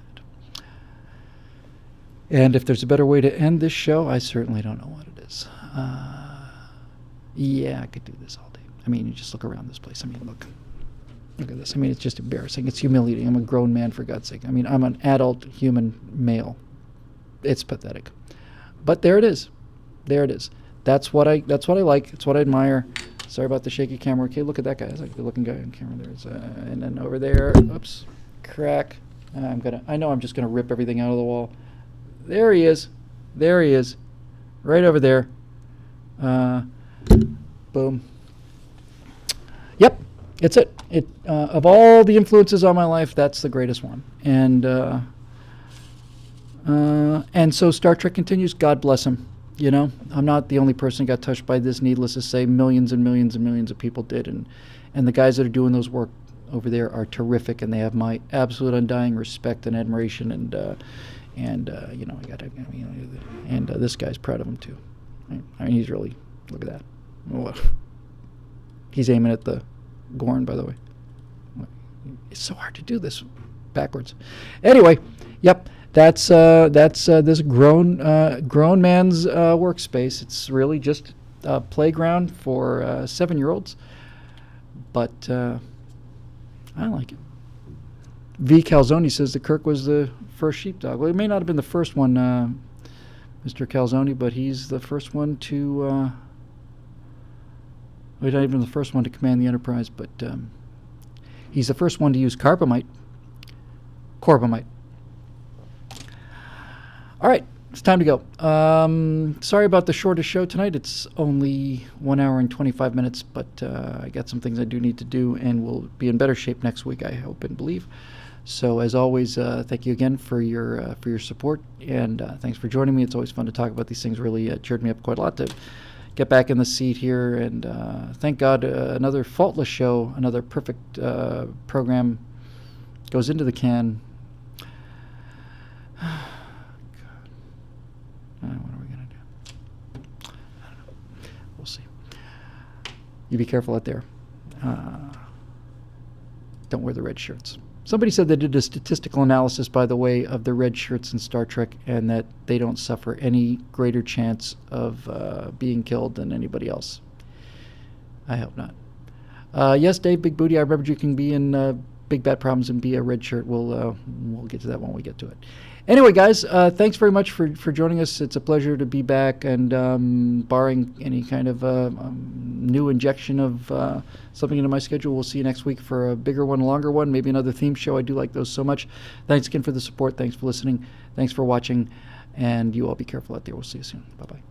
And if there's a better way to end this show, I certainly don't know what it is. Yeah, I could do this all day. I mean, you just look around this place. I mean, look at this. I mean, it's just embarrassing. It's humiliating. I'm a grown man, for God's sake. I mean, I'm an adult human male. It's pathetic. But there it is. There it is. That's what I like. That's what I admire. Sorry about the shaky camera. Okay, look at that guy. That's a good-looking guy on camera. There's and then over there. Oops, crack. I know I'm just gonna rip everything out of the wall. There he is. There he is. Right over there. Boom. Yep, it's it. Of all the influences on my life, that's the greatest one. And so Star Trek continues. God bless him. You know, I'm not the only person who got touched by this. Needless to say, millions and millions and millions of people did. And the guys that are doing those work over there are terrific, and they have my absolute undying respect and admiration. And this guy's proud of him too. I mean, he's really, look at that. Oh, he's aiming at the Gorn, by the way. It's so hard to do this backwards. Anyway, yep. That's this grown man's workspace. It's really just a playground for 7-year-olds, but I like it. V. Calzone says that Kirk was the first sheepdog. Well, he may not have been the first one, Mr. Calzone, but he's the first one to He's not even the first one to command the Enterprise, but he's the first one to use carbamite. Corbamite. All right, it's time to go. Sorry about the shortest show tonight. It's only 1 hour and 25 minutes, but I got some things I do need to do, and we'll be in better shape next week, I hope and believe. So as always, thank you again for your support, and thanks for joining me. It's always fun to talk about these things. Really cheered me up quite a lot to get back in the seat here, and thank God another faultless show, another perfect program goes into the can. God. What are we going to do? I don't know. We'll see. You be careful out there. Don't wear the red shirts. Somebody said they did a statistical analysis, by the way, of the red shirts in Star Trek, and that they don't suffer any greater chance of being killed than anybody else. I hope not. Yes, Dave, Big Booty, I remembered you can be in Big Bad Problems and be a red shirt. We'll get to that when we get to it. Anyway, guys, thanks very much for joining us. It's a pleasure to be back, and barring any kind of new injection of something into my schedule, we'll see you next week for a bigger one, longer one, maybe another theme show. I do like those so much. Thanks again for the support. Thanks for listening. Thanks for watching, and you all be careful out there. We'll see you soon. Bye-bye.